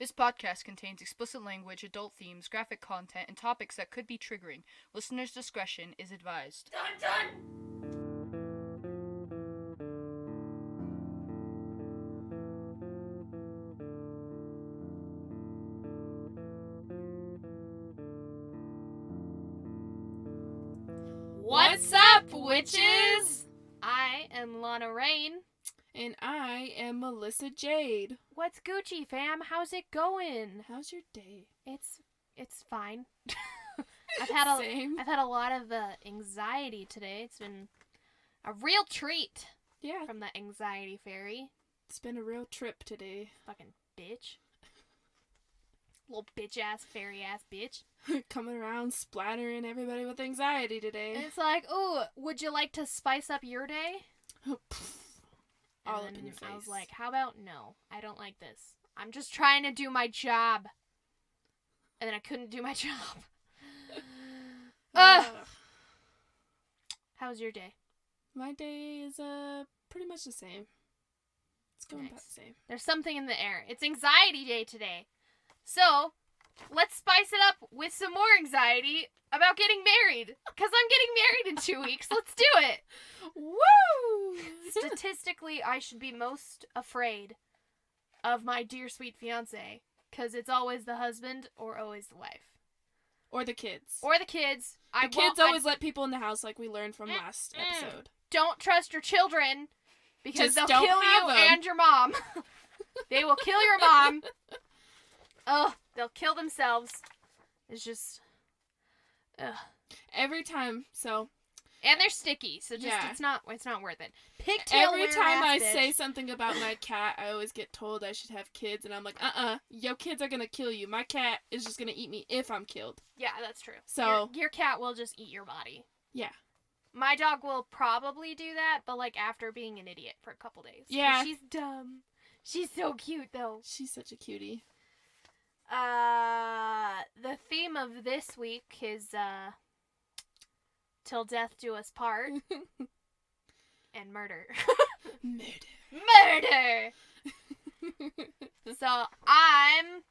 This podcast contains explicit language, adult themes, graphic content, and topics that could be triggering. Listener's discretion is advised. Dun dun! What's up, witches? I am Lana Rain. And I am Melissa Jade. What's Gucci, fam? How's it going? How's your day? It's fine. Same. I've had a lot of anxiety today. It's been a real treat. Yeah. From the anxiety fairy. It's been a real trip today. Fucking bitch. Little bitch ass fairy ass bitch. Coming around splattering everybody with anxiety today. And it's like, ooh, would you like to spice up your day? All And up in your face. I was like, how about no? I don't like this. I'm just trying to do my job. And then I couldn't do my job. Ugh. How was your day? My day is pretty much the same. It's going about the same. There's something in the air. It's anxiety day today. So, let's spice it up with some more anxiety about getting married. Because I'm getting married in 2 weeks. Let's do it. Woo! Statistically, I should be most afraid of my dear sweet fiance. Because it's always the husband or always the wife. Or the kids. Or the kids. The kids always let people in the house like we learned from last episode. Don't trust your children. Because Just they'll don't kill you have 'em. and your mom. They will kill your mom. Ugh, they'll kill themselves. It's just, ugh. Every time, And they're sticky, so just Yeah. it's not worth it. Pigtail every wearing time ass I bitch. say something about my cat, I always get told I should have kids, and I'm like, your kids are gonna kill you. My cat is just gonna eat me if I'm killed. Yeah, that's true. So your cat will just eat your body. yeah. My dog will probably do that, but like after being an idiot for a couple days. 'Cause Yeah. she's dumb. She's so cute though. She's such a cutie. The theme of this week is till death do us part and murder. Murder. So I'm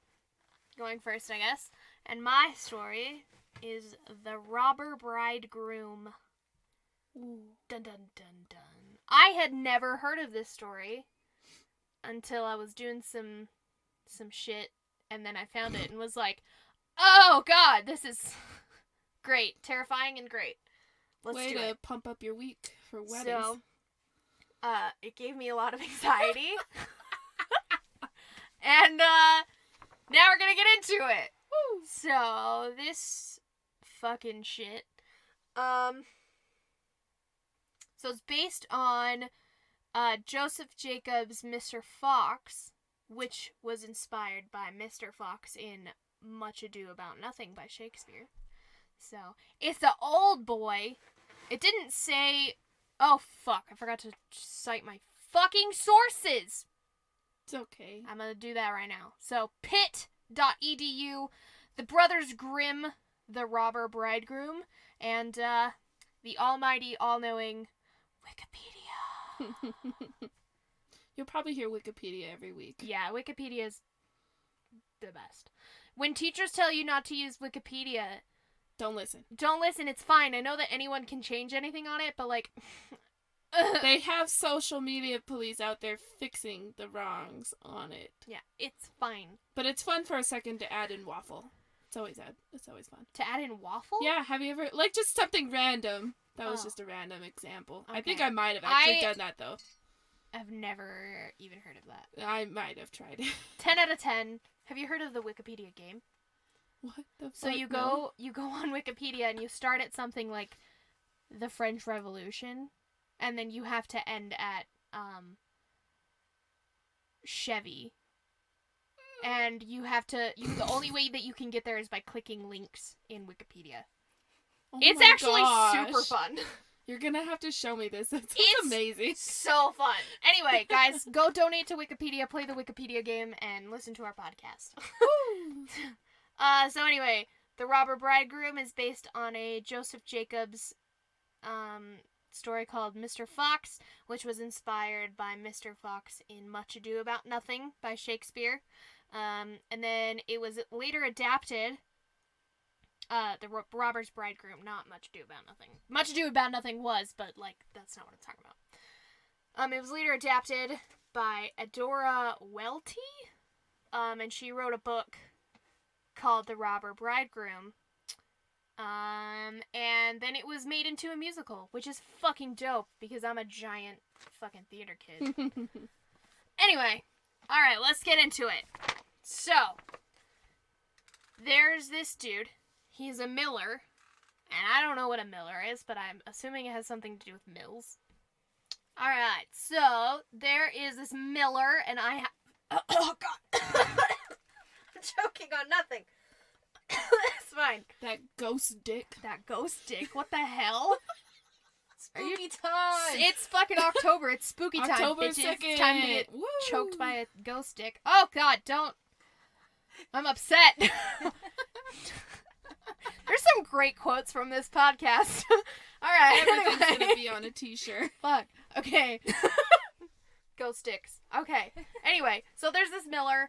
going first, I guess, and my story is the Robber Bridegroom. Ooh. Dun dun dun dun. I had never heard of this story until I was doing some shit, and then I found it and was like, "Oh God, this is great, terrifying, and great." Let's Way do to it. pump up your week for weddings. So, it gave me a lot of anxiety, and now we're gonna get into it. Woo. So this fucking shit. So it's based on Joseph Jacobs' Mr. Fox, which was inspired by Mr. Fox in Much Ado About Nothing by Shakespeare. So it's the old boy. It didn't say. Oh fuck! I forgot to cite my fucking sources. It's okay. I'm gonna do that right now. So pitt.edu, the Brothers Grimm, the Robber Bridegroom, and the almighty, all-knowing Wikipedia. You'll probably hear Wikipedia every week. Yeah, Wikipedia is the best. When teachers tell you not to use Wikipedia, Don't listen. don't listen. It's fine. I know that anyone can change anything on it, but like, They have social media police out there fixing the wrongs on it. yeah, it's fine. But it's fun for a second to add in waffle. It's always fun. To add in waffle? Yeah, have you ever, like, just something random. That was Oh. just a random example. Okay. I think I might have actually I- done that, though. I've never even heard of that. I might have tried it. 10 out of 10. Have you heard of the Wikipedia game? What the fuck? So you go on Wikipedia and you start at something like the French Revolution, and then you have to end at Chevy. And the only way that you can get there is by clicking links in Wikipedia. Oh It's my actually gosh. super fun. You're gonna have to show me this. It's It's amazing. So fun. Anyway, guys, go donate to Wikipedia, play the Wikipedia game, and listen to our podcast. So anyway, The Robber Bridegroom is based on a Joseph Jacobs story called Mr. Fox, which was inspired by Mr. Fox in Much Ado About Nothing by Shakespeare. And then it was later adapted. The Robbers Bridegroom, not Much Ado About Nothing. Much Ado About Nothing was, but, like, that's not what I'm talking about. It was later adapted by Adora Welty, and she wrote a book called The Robber Bridegroom. And then it was made into a musical, which is fucking dope, because I'm a giant fucking theater kid. Anyway, alright, let's get into it. So, there's this dude. He's a miller, and I don't know what a miller is, but I'm assuming it has something to do with mills. Alright, so, there is this miller, and oh, God. I'm choking on nothing. It's fine. That ghost dick. That ghost dick? What the hell? Spooky time! It's fucking October. It's spooky time, October bitches. 2nd. It's time to get Woo! choked by a ghost dick. Oh, God, don't. I'm upset. There's some great quotes from this podcast. Alright, Everything's anyway. gonna be on a t-shirt. Fuck. Okay. Ghost dicks. Okay. Anyway, so there's this miller.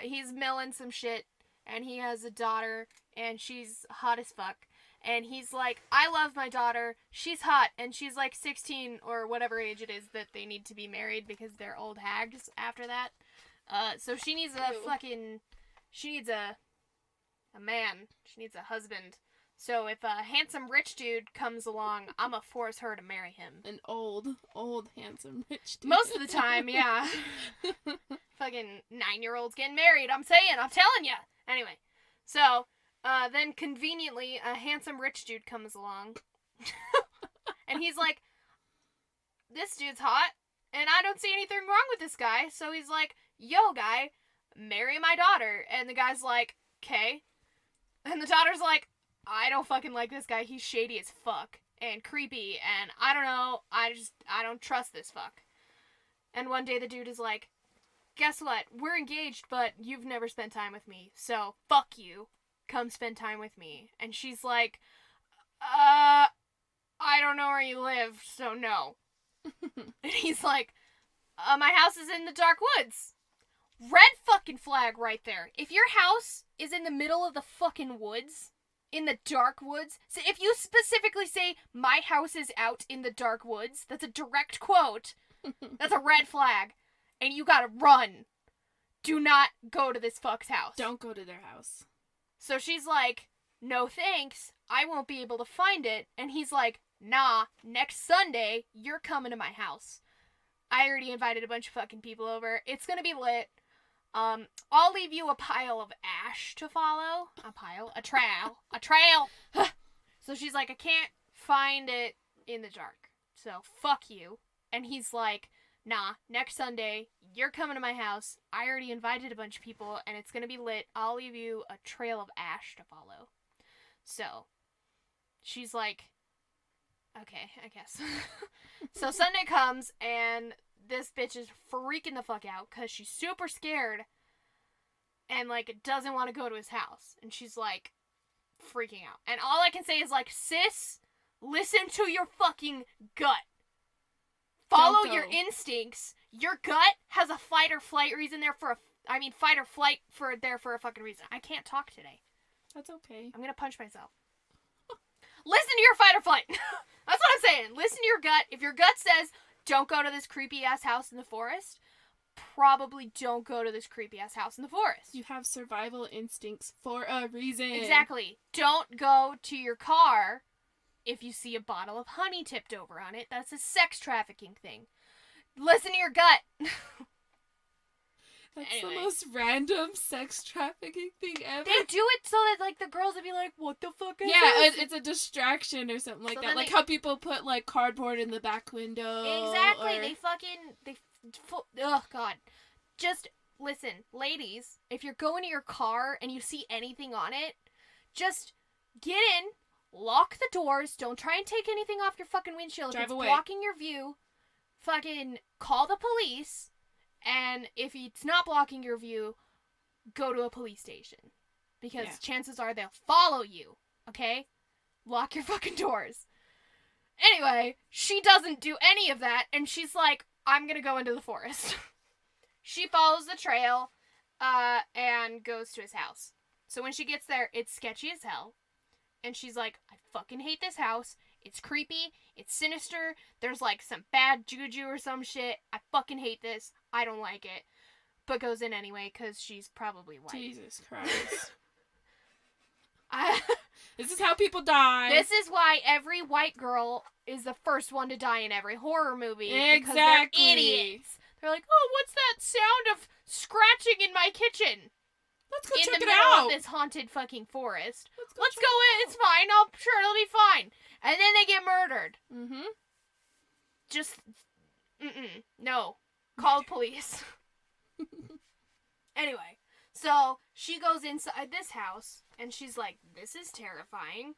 He's milling some shit, and he has a daughter, and she's hot as fuck. And he's like, I love my daughter. She's hot, and she's like 16 or whatever age it is that they need to be married because they're old hags after that. So she needs a fucking... She needs a man. She needs a husband. So if a handsome rich dude comes along, I'ma force her to marry him. An old, handsome, rich dude. Most of the time, yeah. Fucking 9-year-olds getting married, I'm telling ya. Anyway, so, then conveniently, a handsome rich dude comes along. And he's like, this dude's hot, and I don't see anything wrong with this guy. So he's like, yo, guy, marry my daughter. And the guy's like, okay. And the daughter's like, I don't fucking like this guy. He's shady as fuck and creepy, and I don't know. I don't trust this fuck. And one day the dude is like, guess what? We're engaged, but you've never spent time with me, so fuck you. Come spend time with me. And she's like, I don't know where you live, so no. And he's like, my house is in the dark woods. Red fucking flag right there. If your house is in the middle of the fucking woods, in the dark woods, so if you specifically say, my house is out in the dark woods, that's a direct quote, that's a red flag, and you gotta run. Do not go to this fuck's house. Don't go to their house. So she's like, no thanks, I won't be able to find it, and he's like, nah, next Sunday, you're coming to my house. I already invited a bunch of fucking people over, it's gonna be lit. I'll leave you a pile of ash to follow. A trail. So she's like, I can't find it in the dark. So fuck you. And he's like, nah, next Sunday, you're coming to my house. I already invited a bunch of people, and it's gonna be lit. I'll leave you a trail of ash to follow. So she's like, okay, I guess. So Sunday comes, and this bitch is freaking the fuck out because she's super scared and, like, doesn't want to go to his house. And she's, like, freaking out. And all I can say is, like, sis, listen to your fucking gut. Follow your instincts. Your gut has a fight or flight reason there for fight or flight for a fucking reason. I can't talk today. That's okay. I'm gonna punch myself. Listen to your fight or flight. That's what I'm saying. Listen to your gut. If your gut says, don't go to this creepy-ass house in the forest, probably don't go to this creepy-ass house in the forest. You have survival instincts for a reason. Exactly. Don't go to your car if you see a bottle of honey tipped over on it. That's a sex trafficking thing. Listen to your gut. That's Anyway. the most random sex trafficking thing ever. They do it so that, like, the girls would be like, what the fuck is Yeah, this? it's a distraction or something like So that. then Like they- how people put, like, cardboard in the back window. Exactly. Or... Oh, God. Just listen, ladies, if you're going to your car and you see anything on it, just get in, lock the doors, don't try and take anything off your fucking windshield. Drive if it's away. blocking your view, fucking call the police, and if it's not blocking your view, go to a police station. Because chances are they'll follow you, okay? Lock your fucking doors. Anyway, she doesn't do any of that, and she's like, I'm gonna go into the forest. She follows the trail, and goes to his house. So when she gets there, it's sketchy as hell. And she's like, I fucking hate this house. It's creepy. It's sinister. There's like some bad juju or some shit. I fucking hate this. I don't like it. But goes in anyway because she's probably white. Jesus Christ. I, This is how people die. this is why every white girl is the first one to die in every horror movie. Because Exactly. they're idiots. They're like, oh, what's that sound of scratching in my kitchen? Let's go In check the it middle out. of this haunted fucking forest. Let's Let's go in. It's fine. I'm sure it'll be fine. And then they get murdered. Mm-hmm. Just, no. Call the police. Anyway, so she goes inside this house, and she's like, this is terrifying.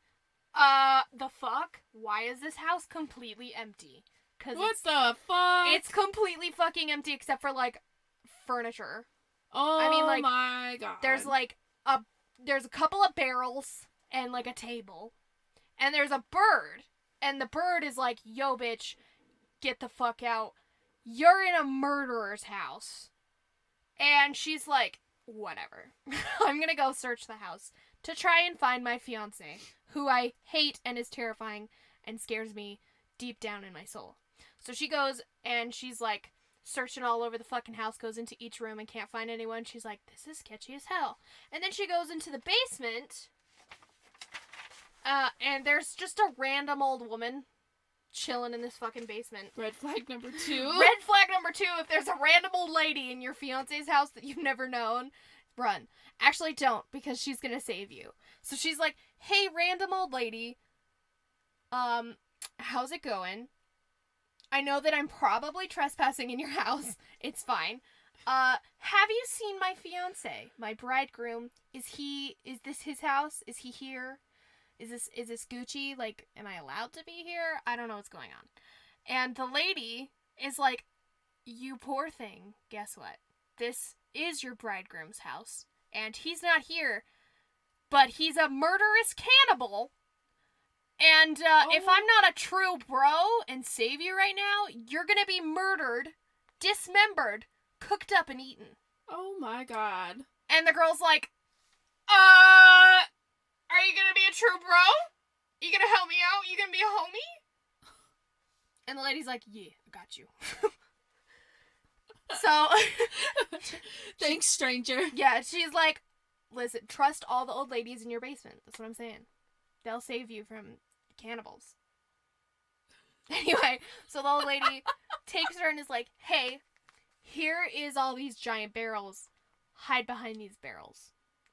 The fuck? Why is this house completely empty? What the fuck? It's completely fucking empty except for, like, furniture. Oh, I mean, like, my God. There's, like, there's a couple of barrels and, like, a table. And there's a bird. And the bird is like, yo, bitch, get the fuck out. You're in a murderer's house. And she's like, whatever. I'm gonna go search the house to try and find my fiance, who I hate and is terrifying and scares me deep down in my soul. So she goes and she's like searching all over the fucking house, goes into each room and can't find anyone. She's like, this is sketchy as hell. And then she goes into the basement, and there's just a random old woman chilling in this fucking basement. Red flag number 2. Red flag number 2, if there's a random old lady in your fiance's house that you've never known, run. Actually, don't, because she's gonna save you. So she's like, hey, random old lady, how's it going? I know that I'm probably trespassing in your house. It's fine. Have you seen my fiance, my bridegroom? Is this his house? Is he here? Is this Gucci? Like, am I allowed to be here? I don't know what's going on. And the lady is like, you poor thing. Guess what? This is your bridegroom's house. And he's not here, but he's a murderous cannibal. And if I'm not a true bro and save you right now, you're gonna be murdered, dismembered, cooked up, and eaten. Oh my God. And the girl's like, are you gonna be a true bro? You gonna help me out? You gonna be a homie? And the lady's like, yeah, I got you. So, Thanks, stranger. yeah, she's like, listen, trust all the old ladies in your basement. That's what I'm saying. They'll save you from cannibals. Anyway, so the old lady takes her and is like, hey, here is all these giant barrels. Hide behind these barrels.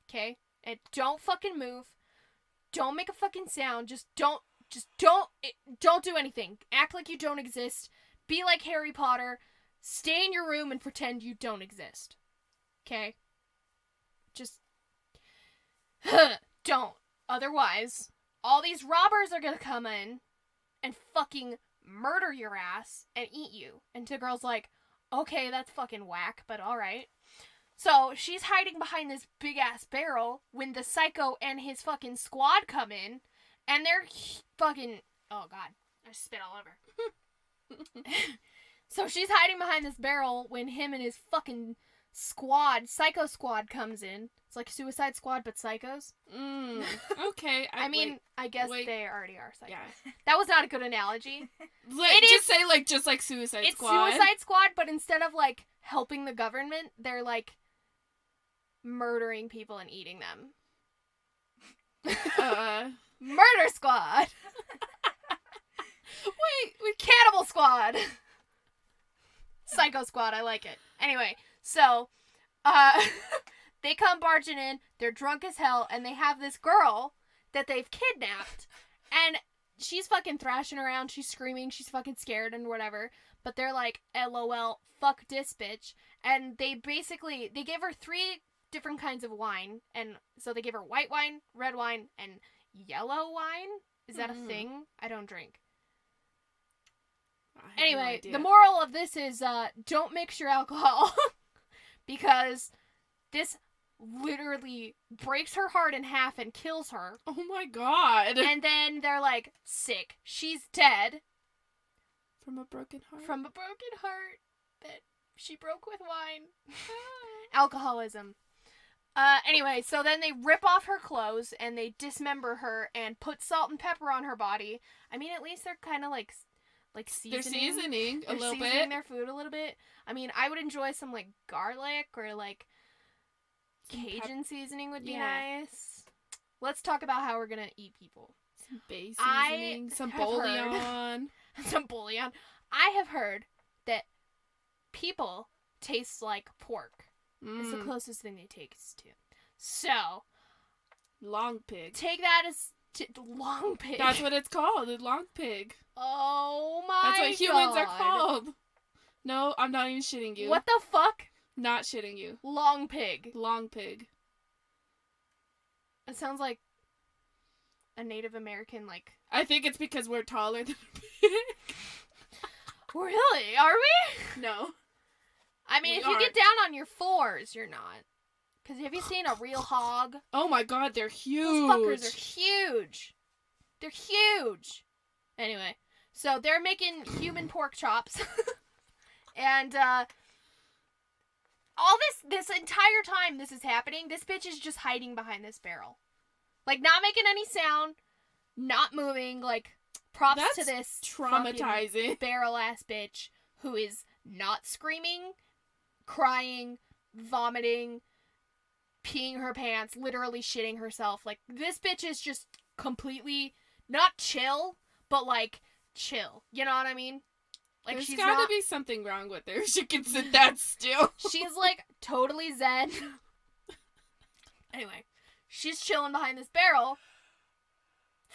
Okay? And don't fucking move. Don't make a fucking sound. Just don't do anything. Act like you don't exist. Be like Harry Potter. Stay in your room and pretend you don't exist. Okay? Just don't. Otherwise, all these robbers are gonna come in and fucking murder your ass and eat you. And the girl's like, okay, that's fucking whack, but alright. So she's hiding behind this big ass barrel when the psycho and his fucking squad come in, and they're fucking, oh god, I spit all over. So she's hiding behind this barrel when him and his fucking squad, psycho squad, comes in. It's like Suicide Squad, but psychos. Okay. I mean, wait, I guess wait. they already are psychos. Yeah. That was not a good analogy. Just say just like Suicide It's Squad. Suicide Squad, but instead of like helping the government, they're like murdering people and eating them. Murder Squad. Wait, Cannibal Squad. Psycho Squad, I like it. Anyway, so they come barging in, they're drunk as hell, and they have this girl that they've kidnapped, and she's fucking thrashing around, she's screaming, she's fucking scared and whatever, but they're like, LOL, fuck this bitch, and they give her 3 different kinds of wine, and so they give her white wine, red wine, and yellow wine? Is that a thing? I don't drink. I have no Anyway, idea. the moral of this is, don't mix your alcohol, because this literally breaks her heart in half and kills her. Oh my god. And then they're like, sick. She's dead. From a broken heart. From a broken heart that She broke with wine. Alcoholism. Anyway, so then they rip off her clothes and they dismember her and put salt and pepper on her body. I mean, at least they're kind of like seasoning. They're seasoning a little seasoning bit. their food a little bit. I mean, I would enjoy some like garlic or like Cajun seasoning would be nice. Let's talk about how we're gonna eat people. Some bay seasoning, some bouillon. Some bouillon. I have heard that people taste like pork. It's the closest thing they taste to. So, Long pig. take that as long pig. That's what it's called, a long pig. Oh my That's what humans are God. called. No, I'm not even shitting you. What the fuck? Not shitting you. Long pig. Long pig. It sounds like a Native American, like... I think it's because we're taller than a pig. Really? Are we? No. I mean, We if you get aren't. down on your fours, you're not. Because have you seen a real hog? Oh my god, they're huge. Those fuckers are huge. They're huge. Anyway, so they're making human pork chops. And, all this entire time this is happening, this bitch is just hiding behind this barrel. Like, not making any sound, not moving, like, props That's to this traumatizing. barrel-ass bitch who is not screaming, crying, vomiting, peeing her pants, literally shitting herself. Like, this bitch is just completely, not chill, but, like, chill. You know what I mean? Like, There's she's gotta not... be something wrong with her. She can sit that still. She's, like, totally zen. Anyway, she's chilling behind this barrel,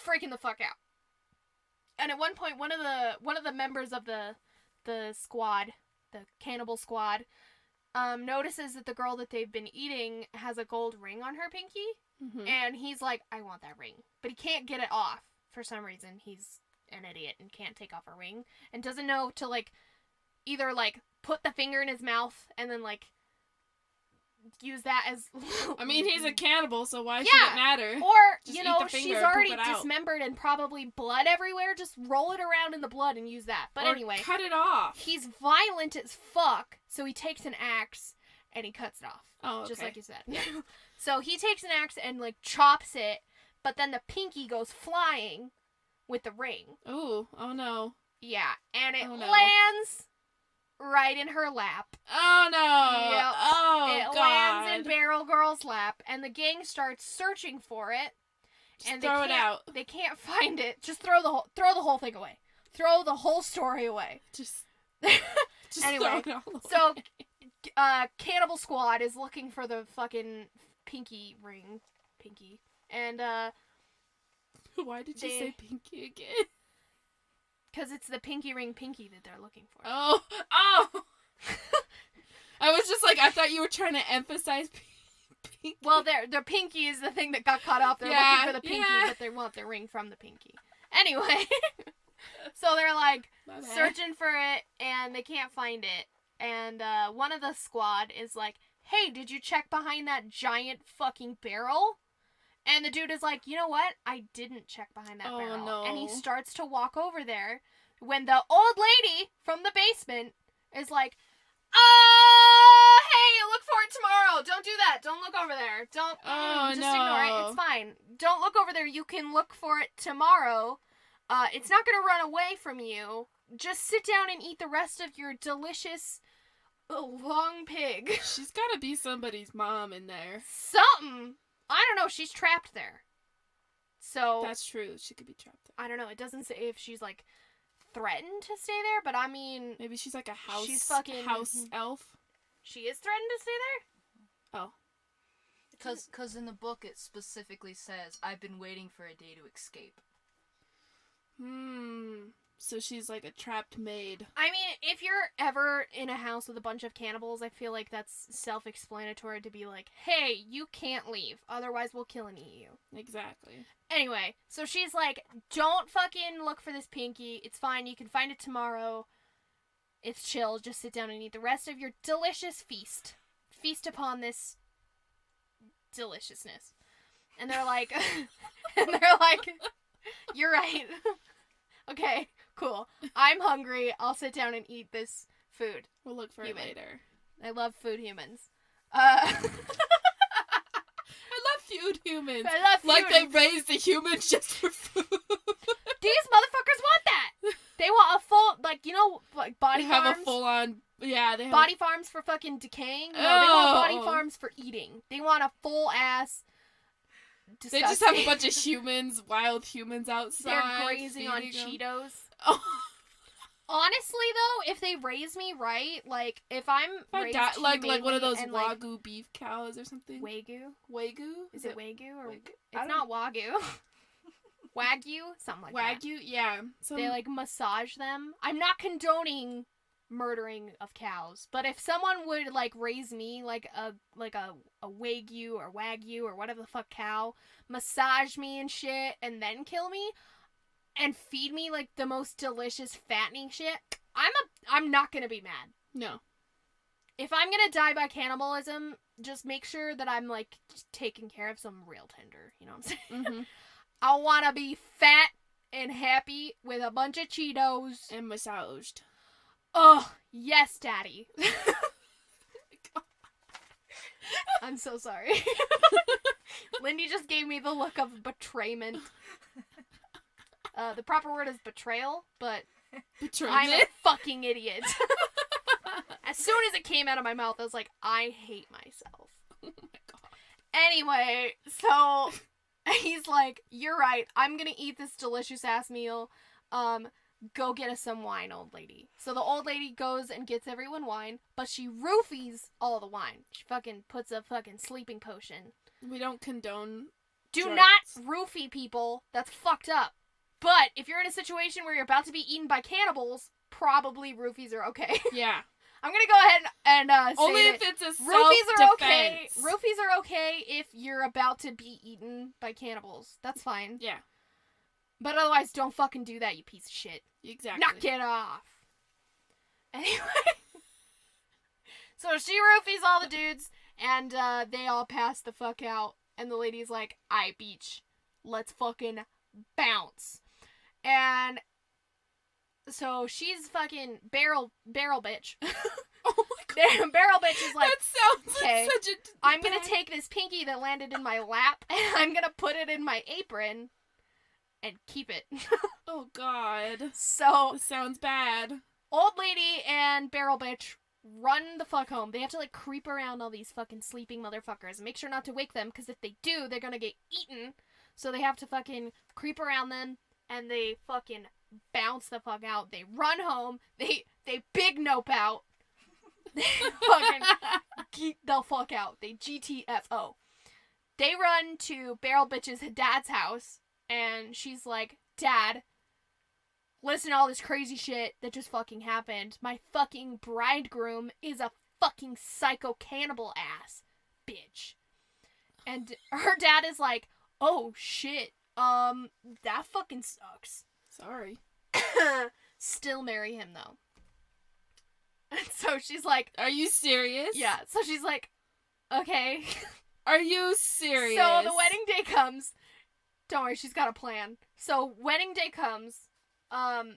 freaking the fuck out. And at one point, one of the members of the squad, the cannibal squad, notices that the girl that they've been eating has a gold ring on her pinky, Mm-hmm. and he's like, I want that ring. But he can't get it off for some reason. He's an idiot and can't take off a ring, and doesn't know to, like, either, like, put the finger in his mouth and then, like, use that as... I mean, he's a cannibal, so why should Yeah. it matter? Or, Just you eat know, the finger she's and poop already it out. dismembered and probably blood everywhere. Just roll it around in the blood and use that. But Or anyway, cut it off. he's violent as fuck, so he takes an axe and he cuts it off. Oh, okay. Just like you said. So he takes an axe and, like, chops it, but then the pinky goes flying with the ring. Ooh, oh no. Yeah, and it Oh, no. lands right in her lap. Oh no. Yep. Oh It god. lands in Barrel Girl's lap, and the gang starts searching for it. Just And throw it out. They can't find it. Just throw the whole thing away. Throw the whole story away. Just Anyway, throw it all so away. Cannibal Squad is looking for the fucking pinky ring. Pinky. And Why did you they- say pinky again? because it's the pinky ring pinky that they're looking for. Oh. I was just like, I thought you were trying to emphasize pinky. Well, their pinky is the thing that got cut off. They're Yeah, looking for the pinky, yeah. but they want the ring from the pinky. Anyway, so they're like My bad. searching for it, and they can't find it. And one of the squad is like, "Hey, did you check behind that giant fucking barrel?" And the dude is like, "You know what? I didn't check behind that Oh, barrel." no. And he starts to walk over there when the old lady from the basement is like, hey, look for it tomorrow. Don't do that. Don't look over there. Don't. Oh, just no. ignore it. It's fine. Don't look over there. You can look for it tomorrow. It's not going to run away from you. Just sit down and eat the rest of your delicious long pig. She's gotta be somebody's mom in there. Something. I don't know. She's trapped there. So, That's true. She could be trapped there. I don't know. It doesn't say if she's, like, threatened to stay there, but I mean, Maybe she's like a house. She's fucking- house elf. she is threatened to stay there? Oh. Because in the book it specifically says, I've been waiting for a day to escape. So she's like a trapped maid. I mean, if you're ever in a house with a bunch of cannibals, I feel like that's self-explanatory to be like, hey, you can't leave, otherwise we'll kill and eat you. Exactly. Anyway, so she's like, don't fucking look for this pinky, it's fine, you can find it tomorrow, it's chill, just sit down and eat the rest of your delicious feast. Feast upon this deliciousness. And they're like, you're right. Okay, cool. I'm hungry. I'll sit down and eat this food. We'll look for Human. it later. I love food humans. I love food humans. I love Like food. they raised the humans just for food. These motherfuckers want that. They want a full, like, you know, like body They have farms. a full-on, yeah. They have Body farms for fucking decaying. No, they want body Oh. farms for eating. They want a full ass. They just have a bunch of humans, wild humans outside. They're grazing on feeding them. Cheetos. Oh, Honestly, though, if they raise me right, like if I'm raised like one of humanely those and, like, Wagyu beef cows or something. Wagyu. Wagyu? Is it Wagyu or Wagyu? it's not Wagyu? Wagyu, something like that. Wagyu? Yeah. They like massage them. I'm not condoning murdering of cows, but if someone would like raise me like a Wagyu or whatever the fuck cow, massage me and shit, and then kill me, and feed me like the most delicious fattening shit, I'm not gonna be mad. No. If I'm gonna die by cannibalism, just make sure that I'm like taken care of, so I'm real tender. You know what I'm saying? Mm-hmm. I wanna be fat and happy with a bunch of Cheetos. And massaged. Oh, yes, Daddy. I'm so sorry. Lindy just gave me the look of betrayment. The proper word is betrayal, but I'm a fucking idiot. As soon as it came out of my mouth, I was like, I hate myself. Oh my god. Anyway, so he's like, you're right, I'm gonna eat this delicious ass meal. Go get us some wine, old lady. So the old lady goes and gets everyone wine, but she roofies all the wine. She fucking puts a fucking sleeping potion. We don't condone Do drugs. not roofie people. That's fucked up. But if you're in a situation where you're about to be eaten by cannibals, probably roofies are okay. Yeah. I'm gonna go ahead and say Only that if it's a roofies are okay. self-defense. Roofies are okay if you're about to be eaten by cannibals. That's fine. Yeah. But otherwise, don't fucking do that, you piece of shit. Exactly. Knock it off. Anyway. So she roofies all the dudes, and they all pass the fuck out. And the lady's like, "Aight, beach. Let's fucking bounce." And so she's fucking barrel bitch. Oh my god. Barrel bitch is like, that sounds okay, like such a I'm gonna bad- take this pinky that landed in my lap, and I'm gonna put it in my apron and keep it. Oh god. So This sounds bad. old lady and barrel bitch run the fuck home. They have to like creep around all these fucking sleeping motherfuckers and make sure not to wake them, because if they do, they're gonna get eaten. So they have to fucking creep around them, and they fucking bounce the fuck out. They run home. They big nope out. They fucking geek the fuck out. They GTFO. They run to barrel bitch's dad's house, and she's like, "Dad, listen to all this crazy shit that just fucking happened. My fucking bridegroom is a fucking psycho cannibal ass bitch." And her dad is like, "Oh shit, that fucking sucks." Sorry. Still marry him though. And so she's like, Are you serious? yeah, so she's like, okay. Are you serious? So the wedding day comes. Don't worry, she's got a plan. So wedding day comes, and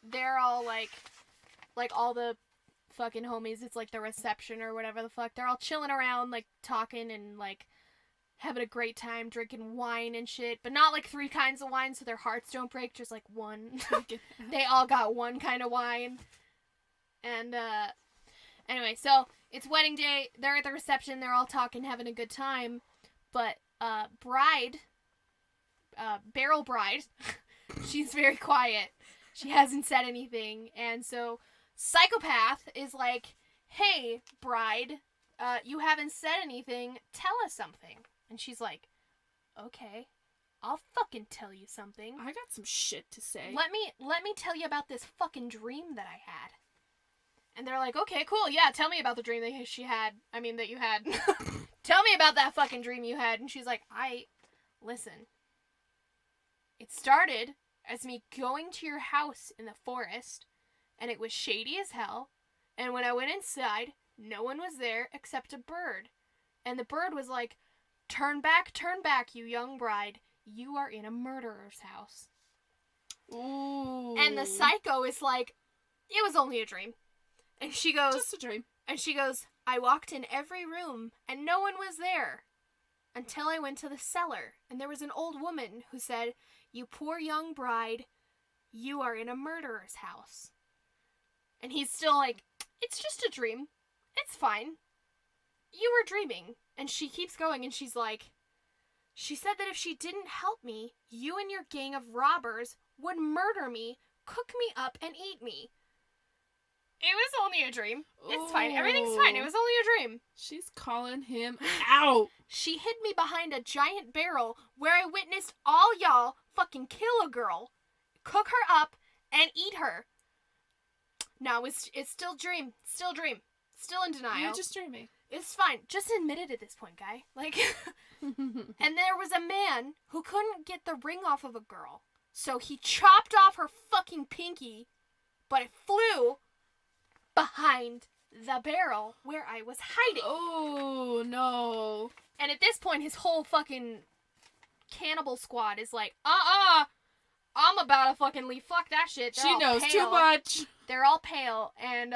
they're all like all the fucking homies. It's like the reception or whatever the fuck. They're all chilling around, like talking and like having a great time, drinking wine and shit. But not like 3 kinds of wine, so their hearts don't break. Just like one. They all got one kind of wine. And anyway, so it's wedding day. They're at the reception. They're all talking, having a good time. But barrel bride, she's very quiet. She hasn't said anything. And so psychopath is like, "Hey, bride, you haven't said anything. Tell us something." And she's like, "Okay, I'll fucking tell you something. I got some shit to say. Let me tell you about this fucking dream that I had." And they're like, "Okay, cool. Yeah, tell me about the dream that you had. Tell me about that fucking dream you had." And she's like, listen. It started as me going to your house in the forest, and it was shady as hell. And when I went inside, no one was there except a bird. And the bird was like, turn back, you young bride. You are in a murderer's house." Ooh. And the psycho is like, it was only a dream. And she goes, Just a dream. I walked in every room and no one was there until I went to the cellar. And there was an old woman who said, you poor young bride, you are in a murderer's house. And he's still like, it's just a dream. It's fine. You were dreaming. And she keeps going and she's like, she said that if she didn't help me, you and your gang of robbers would murder me, cook me up, and eat me. It was only a dream. It's fine. Everything's fine. It was only a dream. She's calling him out. She hid me behind a giant barrel where I witnessed all y'all fucking kill a girl, cook her up, and eat her. No, it's still dream. Still dream. Still in denial. You're just dreaming. It's fine. Just admit it at this point, guy. Like, and there was a man who couldn't get the ring off of a girl. So he chopped off her fucking pinky, but it flew behind the barrel where I was hiding. Oh, no. And at this point, his whole fucking cannibal squad is like, I'm about to fucking leave. Fuck that shit. They're She all knows pale. too much. They're all pale. And,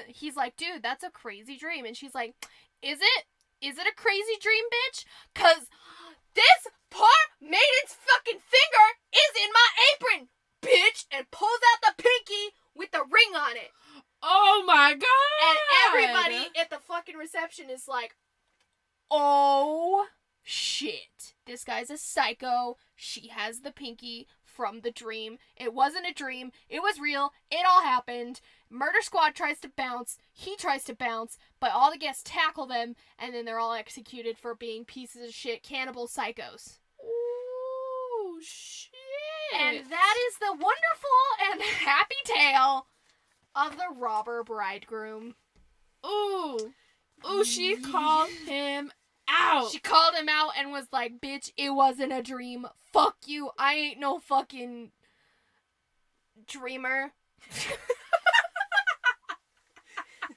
he's like, dude, that's a crazy dream. And she's like, is it? Is it a crazy dream, bitch? 'Cause this poor maiden's fucking finger is in my apron, bitch. And pulls out the pinky with the ring on it. Oh my god! And everybody at the fucking reception is like, oh shit. This guy's a psycho. She has the pinky from the dream. It wasn't a dream. It was real. It all happened. Murder Squad tries to bounce. He tries to bounce. But all the guests tackle them. And then they're all executed for being pieces of shit cannibal psychos. Oh shit! And that is the wonderful and happy tale of the robber bridegroom. Ooh. Ooh, she called him out. She called him out and was like, bitch, it wasn't a dream. Fuck you. I ain't no fucking dreamer.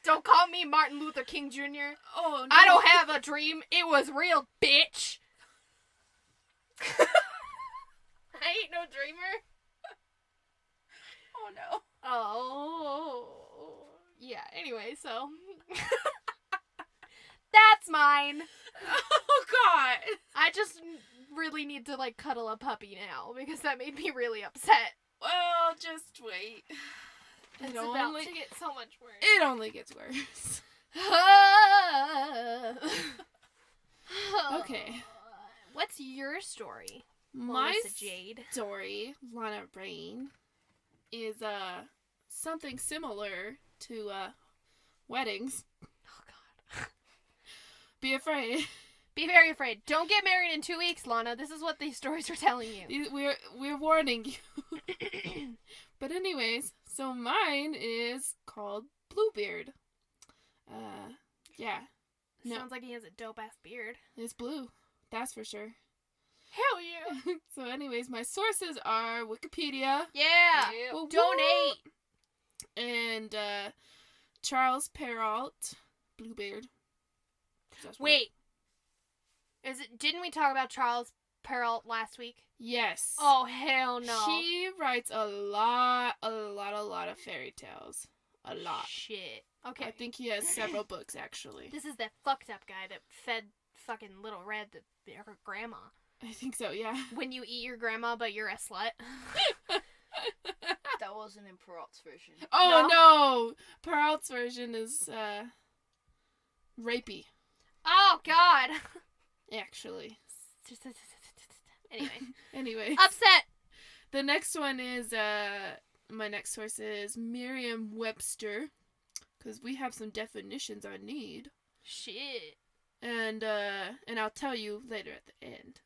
Don't call me Martin Luther King Jr. Oh, no. I don't have a dream. It was real, bitch. I ain't no dreamer. Oh, no. Oh. Yeah, anyway, so. That's mine. Oh, God. I just really need to, like, cuddle a puppy now because that made me really upset. Well, just wait. It's It about only, to get so much worse. it only gets worse. Okay. What's your story, My Melissa Jade? story, Lana Rain, is something similar to weddings. Oh, God. Be afraid. Be very afraid. Don't get married in 2 weeks, Lana. This is what these stories are telling you. We're warning you. But anyways, so mine is called Bluebeard. Yeah. No. Sounds like he has a dope-ass beard. It's blue. That's for sure. Hell yeah. So anyways, my sources are Wikipedia. Yeah. Woo-woo, Donate. And Charles Perrault, Bluebeard. That's right. Wait. Didn't we talk about Charles Perrault last week? Yes. Oh, hell no. He writes a lot of fairy tales. A lot. Shit. Okay. I think he has several books, actually. This is that fucked up guy that fed fucking Little Red her grandma. I think so, yeah. When you eat your grandma, but you're a slut. That wasn't in Perrault's version. Oh, no! Perrault's version is, rapey, Oh, God. actually. Anyway. Anyway. Upset. The next one is, my next source is Merriam-Webster, because we have some definitions I need. Shit. And I'll tell you later at the end.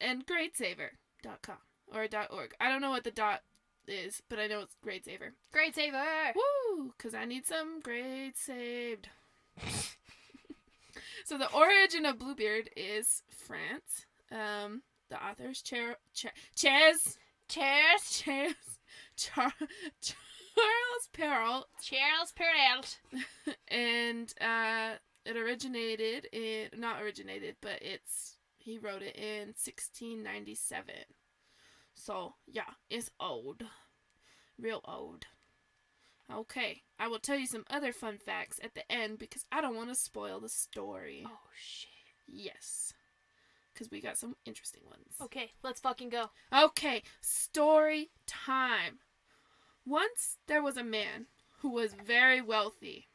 And gradesaver.com or .org. I don't know what the dot is, but I know it's Gradesaver. Great saver. Woo! Because I need some grades saved. So the origin of Bluebeard is France. The author is Charles Perrault. Charles Perrault. And it originated in, not originated, but he wrote it in 1697. So, yeah, it's old. Real old. Okay, I will tell you some other fun facts at the end because I don't want to spoil the story. Oh, shit. Yes, because we got some interesting ones. Okay, let's fucking go. Okay, story time. Once there was a man who was very wealthy.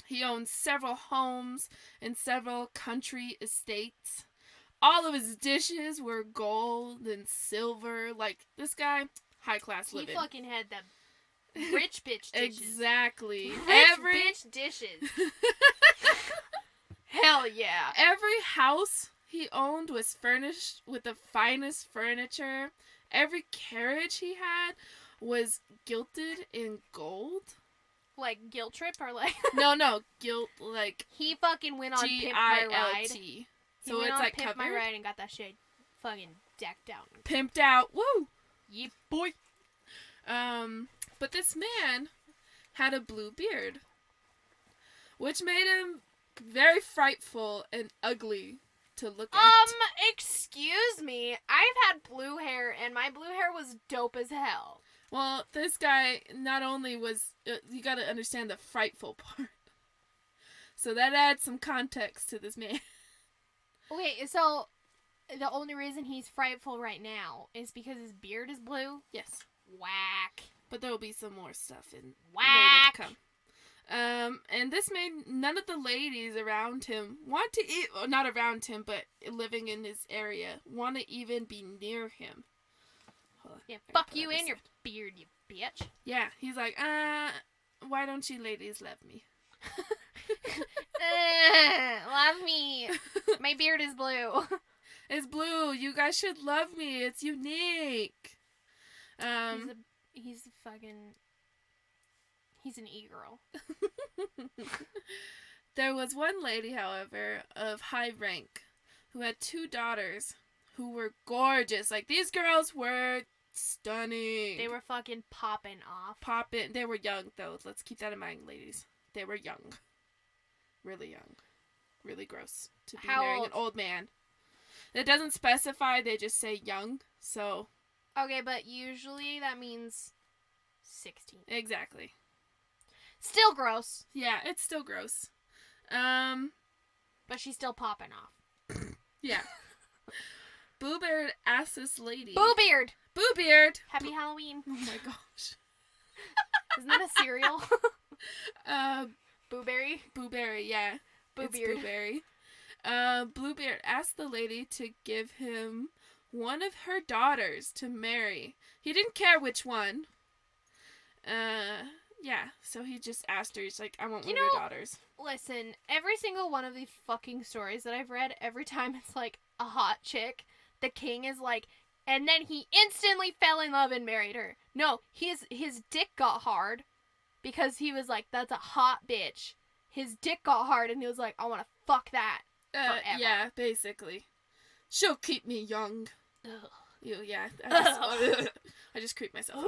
He owned several homes and several country estates. All of his dishes were gold and silver. Like, this guy, high class living. He fucking had the rich bitch dishes. Exactly. Rich bitch dishes. Hell yeah. Every house he owned was furnished with the finest furniture. Every carriage he had was gilded in gold. Like guilt trip or like No, gilt like he fucking went on Pimp My Ride. G-I-L-T. He So went it's on like Pimp My covered, Ride and got that shit fucking decked out. pimped out. Woo! Yeah, boy. But this man had a blue beard, which made him very frightful and ugly to look at. Excuse me. I've had blue hair and my blue hair was dope as hell. Well, this guy not only was, you gotta understand the frightful part. So that adds some context to this man. Okay, so the only reason he's frightful right now is because his beard is blue? Yes. Whack. But there will be some more stuff in Whack. later to come. And this made none of the ladies around him want to eat, well, not around him, but living in his area, want to even be near him. Hold on, Yeah, I gotta fuck put you on this and your side. beard, you bitch. Yeah, he's like, why don't you ladies love me? Love me. My beard is blue. It's blue. You guys should love me. It's unique. He's an e-girl. There was one lady, however, of high rank, who had 2 daughters who were gorgeous. Like, these girls were stunning. They were fucking popping off. Poppin'. They were young, though. Let's keep that in mind, ladies. They were young. Really young. Really gross to be How marrying old? an old man. It doesn't specify. They just say young. So, Okay, but usually that means 16. exactly. Still gross, Yeah, it's still gross. but she's still popping off. Yeah. Bluebeard asked this lady. Boo beard. Bluebeard! Happy Halloween. Oh my gosh. Isn't that a cereal? Booberry. Blueberry, yeah. Boo It's beard. Blueberry. Bluebeard asked the lady to give him one of her daughters to marry. He didn't care which one. Yeah, so he just asked her. He's like, I want one of your daughters. Listen, every single one of these fucking stories that I've read, every time it's like a hot chick, the king is like, and then he instantly fell in love and married her. No, his dick got hard because he was like, that's a hot bitch. His dick got hard and he was like, I want to fuck that. Forever. Yeah, basically. She'll keep me young. Ugh. Yeah. I just creeped myself.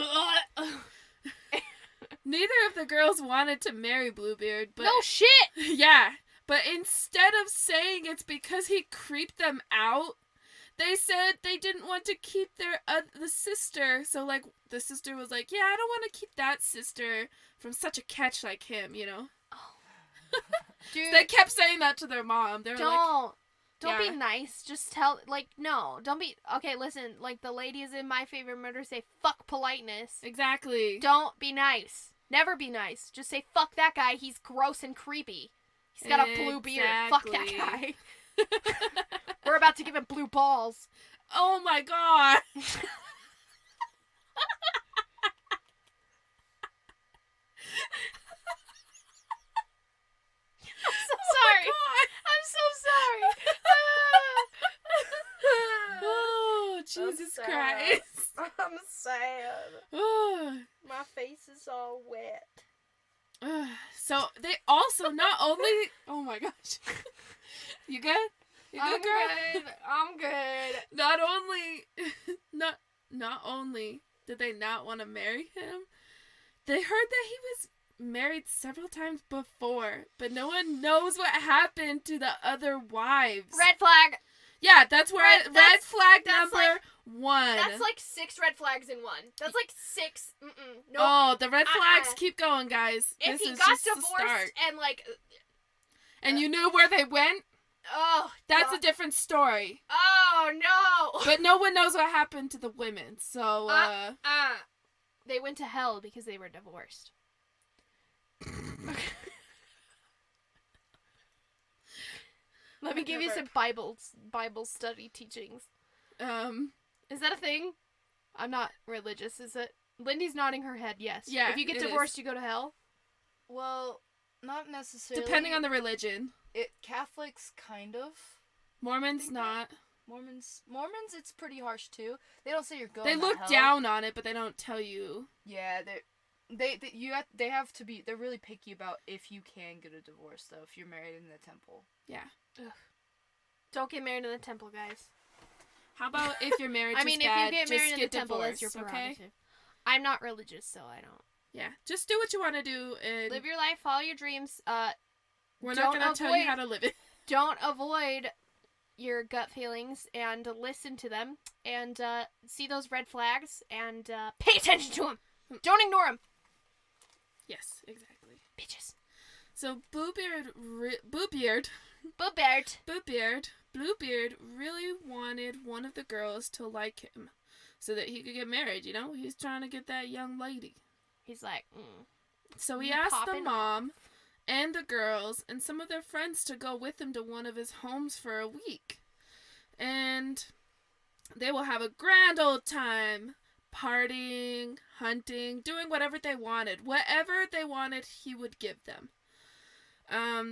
Neither of the girls wanted to marry Bluebeard, but No shit! yeah, but instead of saying it's because he creeped them out, they said they didn't want to keep the sister. So like the sister was like, "Yeah, I don't want to keep that sister from such a catch like him," you know. Dude, They kept saying that to their mom. They were like, Don't Yeah. be nice. Just tell, like, no. Don't be, okay, listen, like, the ladies in My Favorite Murder say, fuck politeness. exactly. Don't be nice. Never be nice. Just say, fuck that guy. He's gross and creepy. He's got a blue beard. Fuck that Exactly. guy. We're about to give him blue balls. Oh my god. Sorry. I'm so sorry. Oh, Jesus sad. Christ. I'm sad. Oh. My face is all wet. So they also not only, oh my gosh. You good? You good, girl? I'm good. Not only did they not want to marry him, they heard that he was married several times before, but no one knows what happened to the other wives. Red flag. Yeah, that's where Right, red flag that's number 1. That's like 6 red flags in one. That's like 6. No. Oh, the red flags Uh-uh. keep going, guys. If this he is got just the divorced start. and like, And you knew where they went? oh, That's God. a different story. Oh no. But no one knows what happened to the women, so, They went to hell because they were divorced. Let me give you some Bible study teachings. Is that a thing? I'm not religious, is it? Lindy's nodding her head, yes. Yeah, If you get it divorced, is. you go to hell? Well, not necessarily. Depending on the religion. Catholics kind of. Mormons, think not. Mormons, it's pretty harsh too. They don't say you're going. They to look hell. down on it, but they don't tell you. Yeah, they have to be. They're really picky about if you can get a divorce though. If you're married in the temple. Yeah. Ugh. Don't get married in the temple, guys. How about if your marriage I mean, is bad, if you get just married in the get temple, divorced, that's your okay? prerogative. I'm not religious, so I don't. Yeah, just do what you want to do, and Live your life, follow your dreams. we're don't not going to tell you avoid- how to live it. Don't avoid your gut feelings and listen to them and see those red flags and pay attention to them. Don't ignore them. Yes, exactly. Bitches. So Bluebeard really wanted one of the girls to like him so that he could get married, you know? He's trying to get that young lady. He's like, So he You asked the popping mom and the girls and some of their friends to go with him to one of his homes for a week. And they will have a grand old time partying, hunting, doing whatever they wanted. Whatever they wanted, he would give them.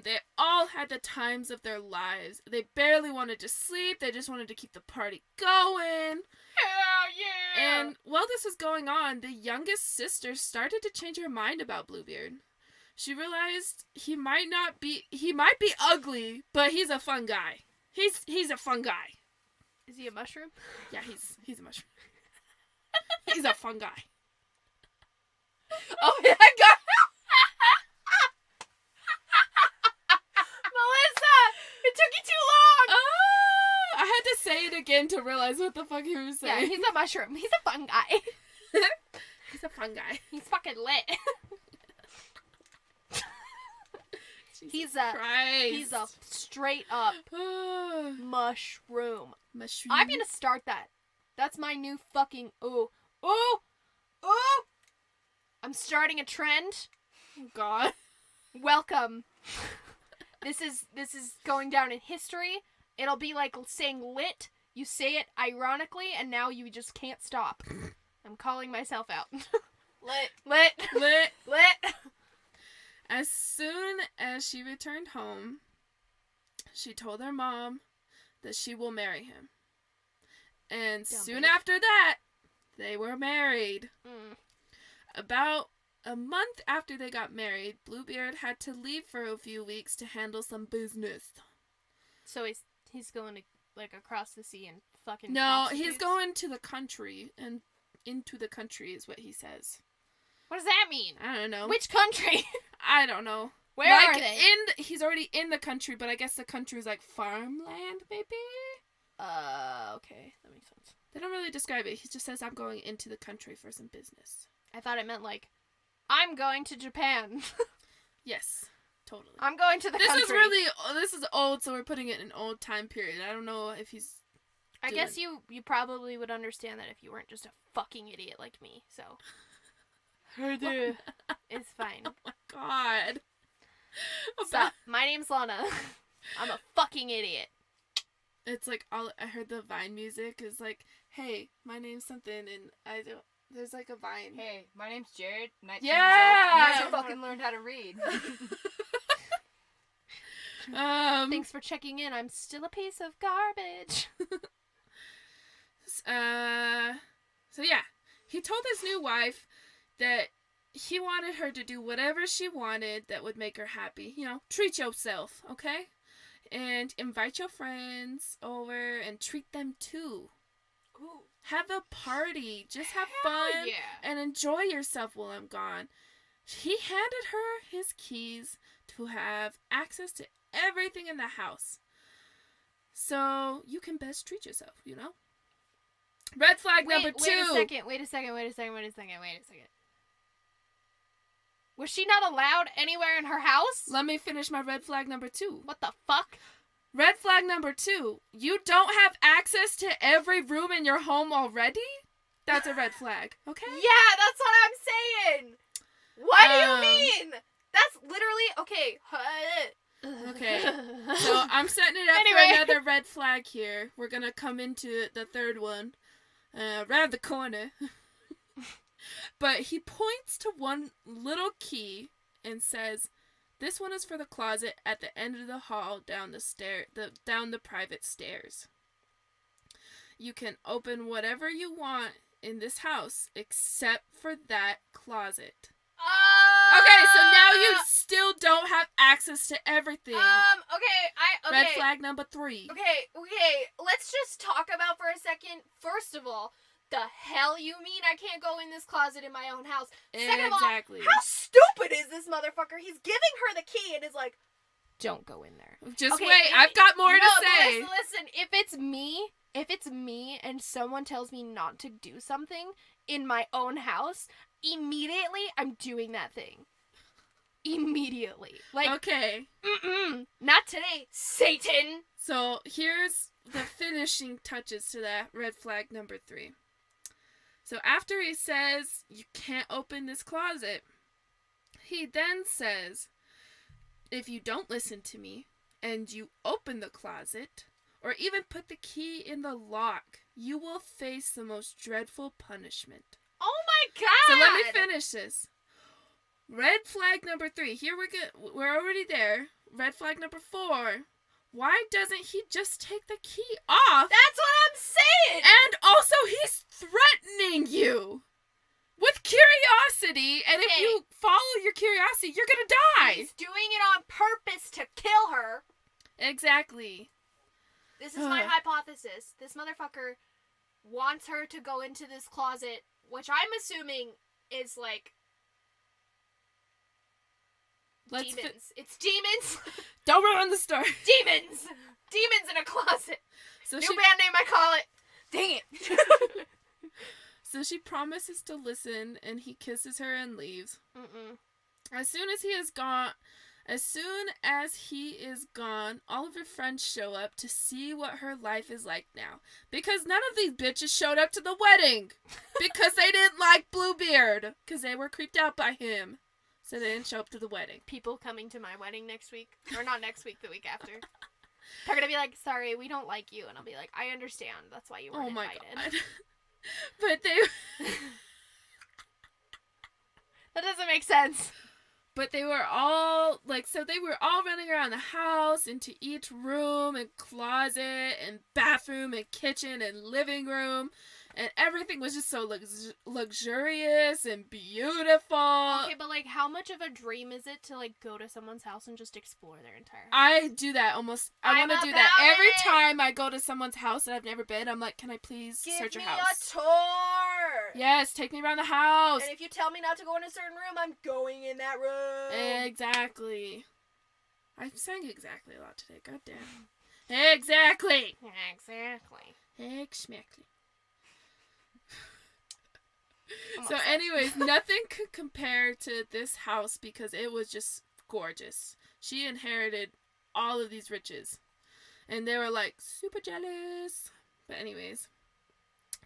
They all had the times of their lives. They barely wanted to sleep. They just wanted to keep the party going. hell yeah! And while this was going on, the youngest sister started to change her mind about Bluebeard. She realized he might be ugly, but he's a fun guy. He's a fun guy. Is he a mushroom? Yeah, he's a mushroom. He's a fun guy. Oh my god! Melissa! It took you too long! I had to say it again to realize what the fuck he was Yeah, saying. he's a mushroom. He's a fun guy. He's a fun guy. He's fucking lit. He's Christ. a straight up mushroom. Mushroom. I'm gonna start that. That's my new fucking ooh. I'm starting a trend. Oh, God. Welcome. This is going down in history. It'll be like saying lit. You say it ironically, and now you just can't stop. I'm calling myself out. Lit. Lit. As soon as she returned home, she told her mom that she will marry him. And Dumb soon bitch. after that, they were married. Mm. About a month after they got married, Bluebeard had to leave for a few weeks to handle some business. So he's going to like across the sea and fucking. No, he's prostitutes? going to the country, and into the country is what he says. What does that mean? I don't know. Which country? I don't know. Where like, are they? He's already in the country, but I guess the country is like farmland, maybe? Okay, that makes sense. They don't really describe it. He just says, I'm going into the country for some business. I thought it meant like, I'm going to Japan. Yes, totally. I'm going to the country. This is old, so we're putting it in an old time period. I don't know if he's I guess you probably would understand that if you weren't just a fucking idiot like me, so. It's fine. Oh my God. So, my name's Lana. I'm a fucking idiot. It's like, I heard the Vine music is like, hey, my name's something, and there's like a Vine. Hey, my name's Jared. 19 Yeah! years old. I never fucking learned how to read. Thanks for checking in. I'm still a piece of garbage. So yeah, he told his new wife that he wanted her to do whatever she wanted that would make her happy. You know, treat yourself, okay? And invite your friends over and treat them too. Ooh. Have a party. Just have Hell fun yeah. and enjoy yourself while I'm gone. He handed her his keys to have access to everything in the house. so you can best treat yourself, you know? Red flag number 2. Wait a second. Was she not allowed anywhere in her house? Let me finish my red flag number 2. What the fuck? Red flag number 2. You don't have access to every room in your home already? That's a red flag, okay? Yeah, that's what I'm saying. What do you mean? That's literally okay. Okay, so I'm setting it up Anyway. for another red flag here. We're gonna come into the third one, around the corner. But he points to one little key and says, "This one is for the closet at the end of the hall down down the private stairs. You can open whatever you want in this house except for that closet." Okay, so now you still don't have access to everything. Okay. Red flag number 3. Okay, let's just talk about for a second. First of all, the hell you mean I can't go in this closet in my own house? Second Exactly. of all, how stupid is this motherfucker? He's giving her the key and is like, Don't go in there. Just Okay, wait, if I've got more no, to say. Listen, If it's me and someone tells me not to do something in my own house, immediately I'm doing that thing. Immediately. Like, Okay, not today, Satan. so here's the finishing touches to that red flag number 3. So after he says, "You can't open this closet," he then says, "If you don't listen to me and you open the closet or even put the key in the lock, you will face the most dreadful punishment." oh my god. So let me finish this. Red flag number 3. Here we're already there. Red flag number 4. Why doesn't he just take the key off? That's what I'm saying. And also, he's threatening you with curiosity, and if Okay. you follow your curiosity, you're gonna die. He's doing it on purpose to kill her. Exactly. This is my hypothesis. This motherfucker wants her to go into this closet, which I'm assuming is like demons. It's demons. Don't ruin the story. Demons. Demons in a closet. So New she, band name I call it. Dang it. so she promises to listen, and he kisses her and leaves. As soon as he is gone, all of her friends show up to see what her life is like now. Because none of these bitches showed up to the wedding. Because they didn't like Bluebeard. Because they were creeped out by him. So they didn't show up to the wedding. People coming to my wedding next week, or not next week, the week after. They're gonna be like, "Sorry, we don't like you," and I'll be like, "I understand. That's why you weren't Oh my invited." god. But That doesn't make sense. they were all they were all running around the house, into each room and closet and bathroom and kitchen and living room, and everything was just so luxurious and beautiful. Okay, but like, how much of a dream is it to like go to someone's house and just explore their entire house? I do that almost. I I'm want to do that about every it. time I go to someone's house that I've never been. I'm like, "Can I please Give search your me house?" a tour. Yes, take me around the house. And if you tell me not to go in a certain room, I'm going in that room. Exactly. I'm saying exactly a lot today. God damn. Exactly. Exactly. Exactly. I'm So, upset. anyways, nothing could compare to this house because it was just gorgeous. She inherited all of these riches. And they were like super jealous. But anyways,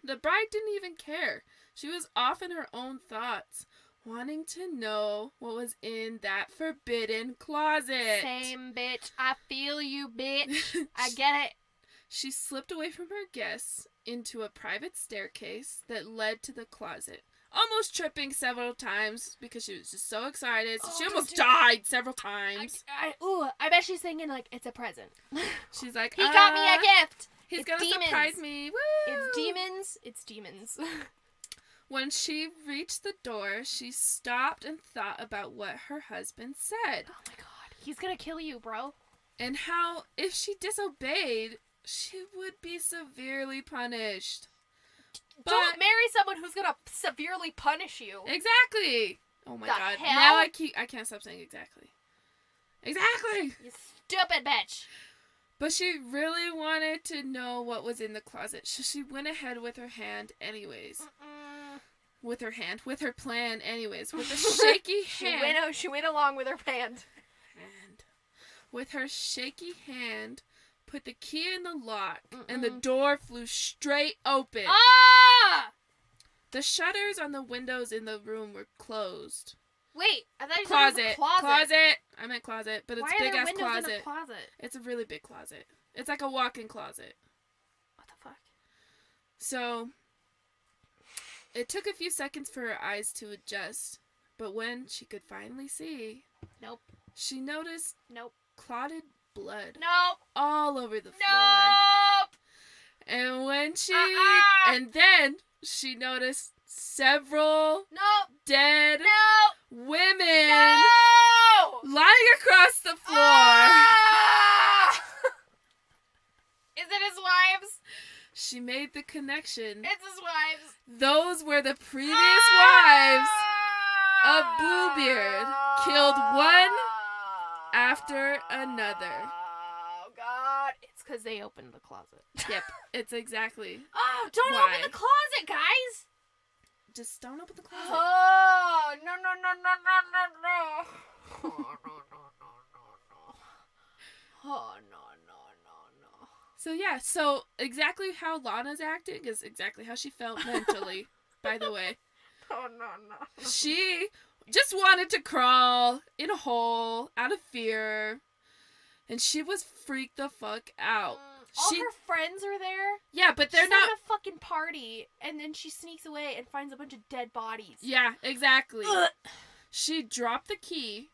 the bride didn't even care. She was off in her own thoughts, wanting to know what was in that forbidden closet. Same, bitch. I feel you, bitch. I get it. She slipped away from her guests into a private staircase that led to the closet, almost tripping several times because she was just so excited. So she almost died several times. I bet she's thinking like it's a present. She's like, He got me a gift. He's It's gonna demons. surprise me. Woo! It's demons. It's demons. When she reached the door, she stopped and thought about what her husband said. Oh my god, he's gonna kill you, bro. And how, if she disobeyed, she would be severely punished. Don't marry someone who's gonna severely punish you. Exactly. Oh my The god. hell? Now I can't stop saying exactly. Exactly. You stupid bitch. But she really wanted to know what was in the closet, so she went ahead with her hand anyways. With her plan anyways. With a shaky hand. She went along with her hand. With her shaky hand, put the key in the lock, and the door flew straight open. Ah! The shutters on the windows in the room were closed. Wait, I thought you said it was a Closet. I meant closet, but it's Why big are there ass windows closet. in a closet? It's a really big closet. It's like a walk-in closet. What the fuck? So, it took a few seconds for her eyes to adjust, but when she could finally see, Nope. she noticed Nope. clotted blood Nope. all over the floor. Nope. And when and then she noticed several Nope. dead No. women No. lying across the floor. Ah! Is it his wives? She made the connection. It's his wives. Those were the previous wives of Bluebeard, killed one after another. Oh, God. It's because they opened the closet. Yep, it's exactly. Oh, don't Why? open the closet, guys. Just don't open the closet. Oh, no, no, no, no, no, no, no. Oh, no, no, no, no, no. Oh, no, no, no, no. So yeah, so exactly how Lana's acting is exactly how she felt mentally, by the way. Oh, no, no. She just wanted to crawl in a hole out of fear, and she was freaked the fuck out. All her friends are there. Yeah, but they're She's not... at a fucking party, and then she sneaks away and finds a bunch of dead bodies. Yeah, exactly. Ugh. She dropped the key,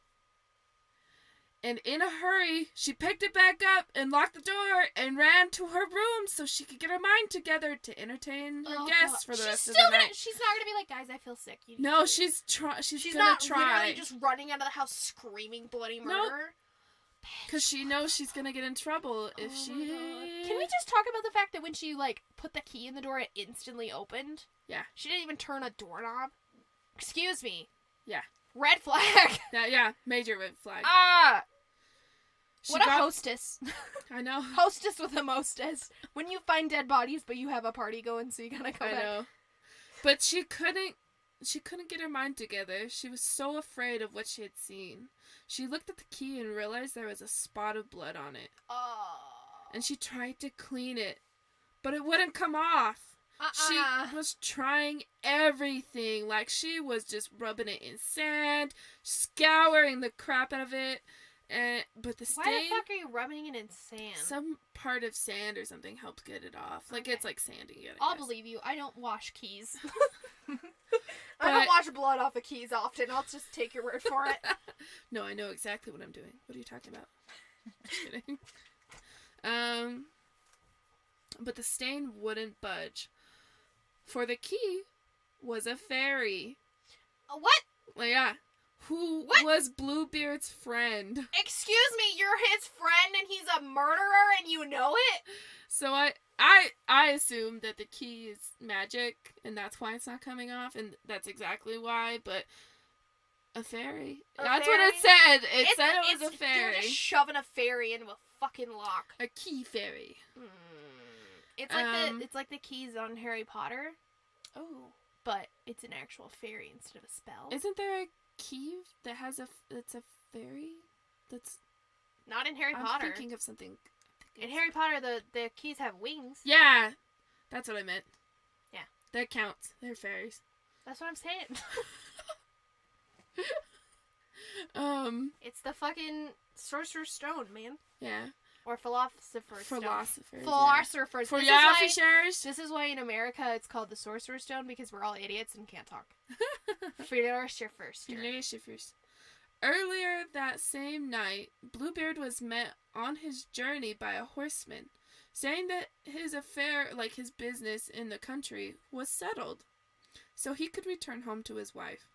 and in a hurry, she picked it back up and locked the door and ran to her room so she could get her mind together to entertain her guests for the rest of the night. She's not gonna be like, guys, I feel sick. You need No, to she's She's gonna not try. literally just running out of the house screaming bloody murder. Because she knows she's gonna get in trouble if she... my God. Can we just talk about the fact that when she, like, put the key in the door, it instantly opened? Yeah. She didn't even turn a doorknob? Excuse me. Yeah. Red flag. Yeah, major red flag. Ah! She What a hostess. I know. Hostess with a mostess. When you find dead bodies, but you have a party going, so you gotta go I back. know. But she couldn't get her mind together. She was so afraid of what she had seen. She looked at the key and realized there was a spot of blood on it. Oh. And she tried to clean it, but it wouldn't come off. She was trying everything. Like, she was just rubbing it in sand, scouring the crap out of it. But the stain... Why the fuck are you rubbing it in sand? Some part of sand or something helped get it off. Like, Okay. it's like sanding it, I I'll guess. believe you. I don't wash keys. But- I don't wash blood off of keys often. I'll just take your word for it. No, I know exactly what I'm doing. What are you talking about? Just kidding. But the stain wouldn't budge. For the key was a fairy. What? Well, yeah. Who What? was Bluebeard's friend. Excuse me, you're his friend and he's a murderer and you know it? So I assumed that the key is magic and that's why it's not coming off, and that's exactly why, but a fairy. That's what it said. It said it was a They're fairy. just shoving a fairy into a fucking lock. A key fairy. It's like it's like the keys on Harry Potter, Oh. but it's an actual fairy instead of a spell. Isn't there a key that has that's a fairy? That's Not in Harry I'm Potter. thinking of something. In Harry Potter, the keys have wings. Yeah, that's what I meant. Yeah. That counts. They're fairies. That's what I'm saying. It's the fucking Sorcerer's Stone, man. Yeah. Or Philosopher's Stone. Philosophers. Philosophers. For Philosophers. This is why in America it's called the Sorcerer's Stone, because we're all idiots and can't talk. Philosopher's Stone. Philosophers. Earlier that same night, Bluebeard was met on his journey by a horseman, saying that his affair, like his business in the country, was settled, so he could return home to his wife.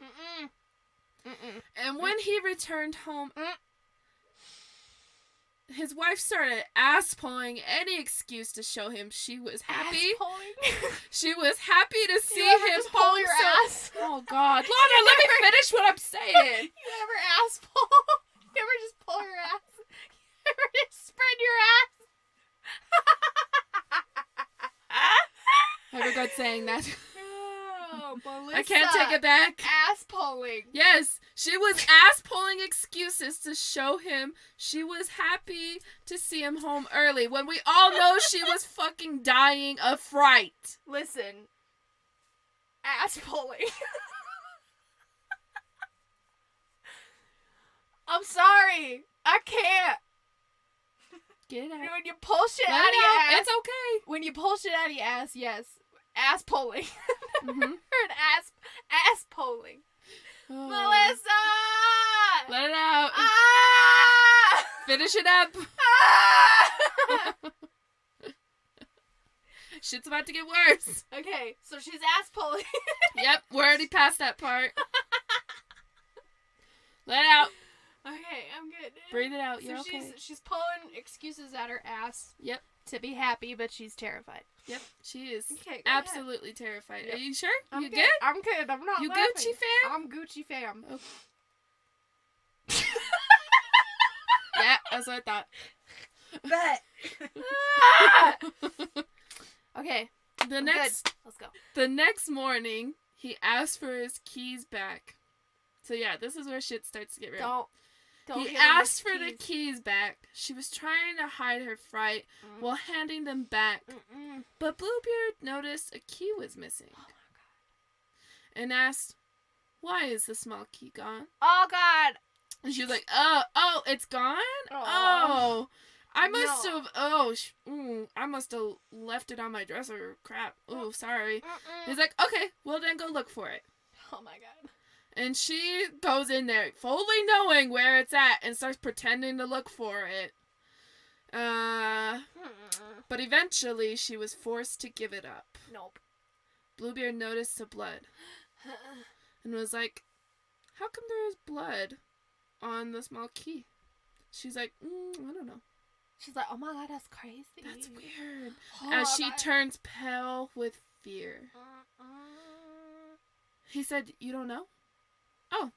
And when he returned home, his wife started ass-pulling any excuse to show him she was happy. Ass-pulling? She was happy to see You ever him just pull home. your ass? Oh, God. Lana, let me finish what I'm saying. You ever ass pull? You ever just pull your ass? You ever just spread your ass? I regret saying that. Oh, Melissa. I can't take it back. Ass pulling. Yes, she was ass-pulling excuses to show him she was happy to see him home early when we all know she was fucking dying of fright. Listen. Ass pulling. I'm sorry. I can't. Get it out. When you pull shit Let out of it your out. ass. It's okay. When you pull shit out of your ass, yes. Ass pulling. Mm-hmm. Heard ass pulling. Oh. Melissa! Let it out. Ah! Finish it up. Ah! Shit's about to get worse. Okay, so she's ass pulling. Yep, we're already past that part. Let it out. Okay, I'm good. Breathe it out. So You're okay. she's pulling excuses at her ass. Yep. To be happy, but she's terrified. Yep, she is Okay, go ahead. absolutely terrified. Yep. Are you sure? I'm You good. good? I'm good. I'm not You laughing. Gucci fam? I'm Gucci fam. Okay. Yeah, that's what I thought. Okay. The I'm next good. Let's go. The next morning, he asked for his keys back. So yeah, this is where shit starts to get real. Don't He give him asked his for the keys back. She was trying to hide her fright while handing them back. Mm-mm. But Bluebeard noticed a key was missing. Oh my And asked, "Why is the small key gone?" god. Oh god. And she was like, "Oh, it's gone? Oh. I must No. have, I must have left it on my dresser. Crap. Oh, sorry." Mm-mm. He's like, "Okay, well then go look for it." Oh my god. And she goes in there fully knowing where it's at and starts pretending to look for it. But eventually she was forced to give it up. Nope. Bluebeard noticed the blood and was like, "How come there is blood on the small key?" She's like, "I don't know. She's like, oh my god, that's crazy. That's weird." Oh As she my- turns pale with fear. He said, "You don't know?" "Oh,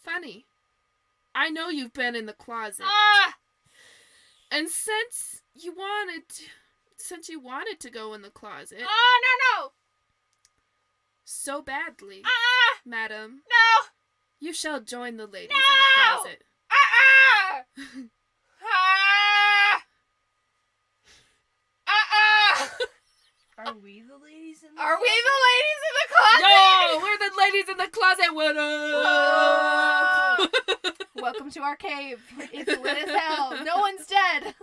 funny. I know you've been in the closet. Ah! And since you wanted to go in the closet Oh, no! so badly, Ah! madam, No! you shall join the ladies No! in the closet." Ah! Ah! Ah! Are we the ladies in the Are we the ladies in the closet? Yo, we're the ladies in the closet. What up? Welcome to our cave. It's lit as hell. No one's dead.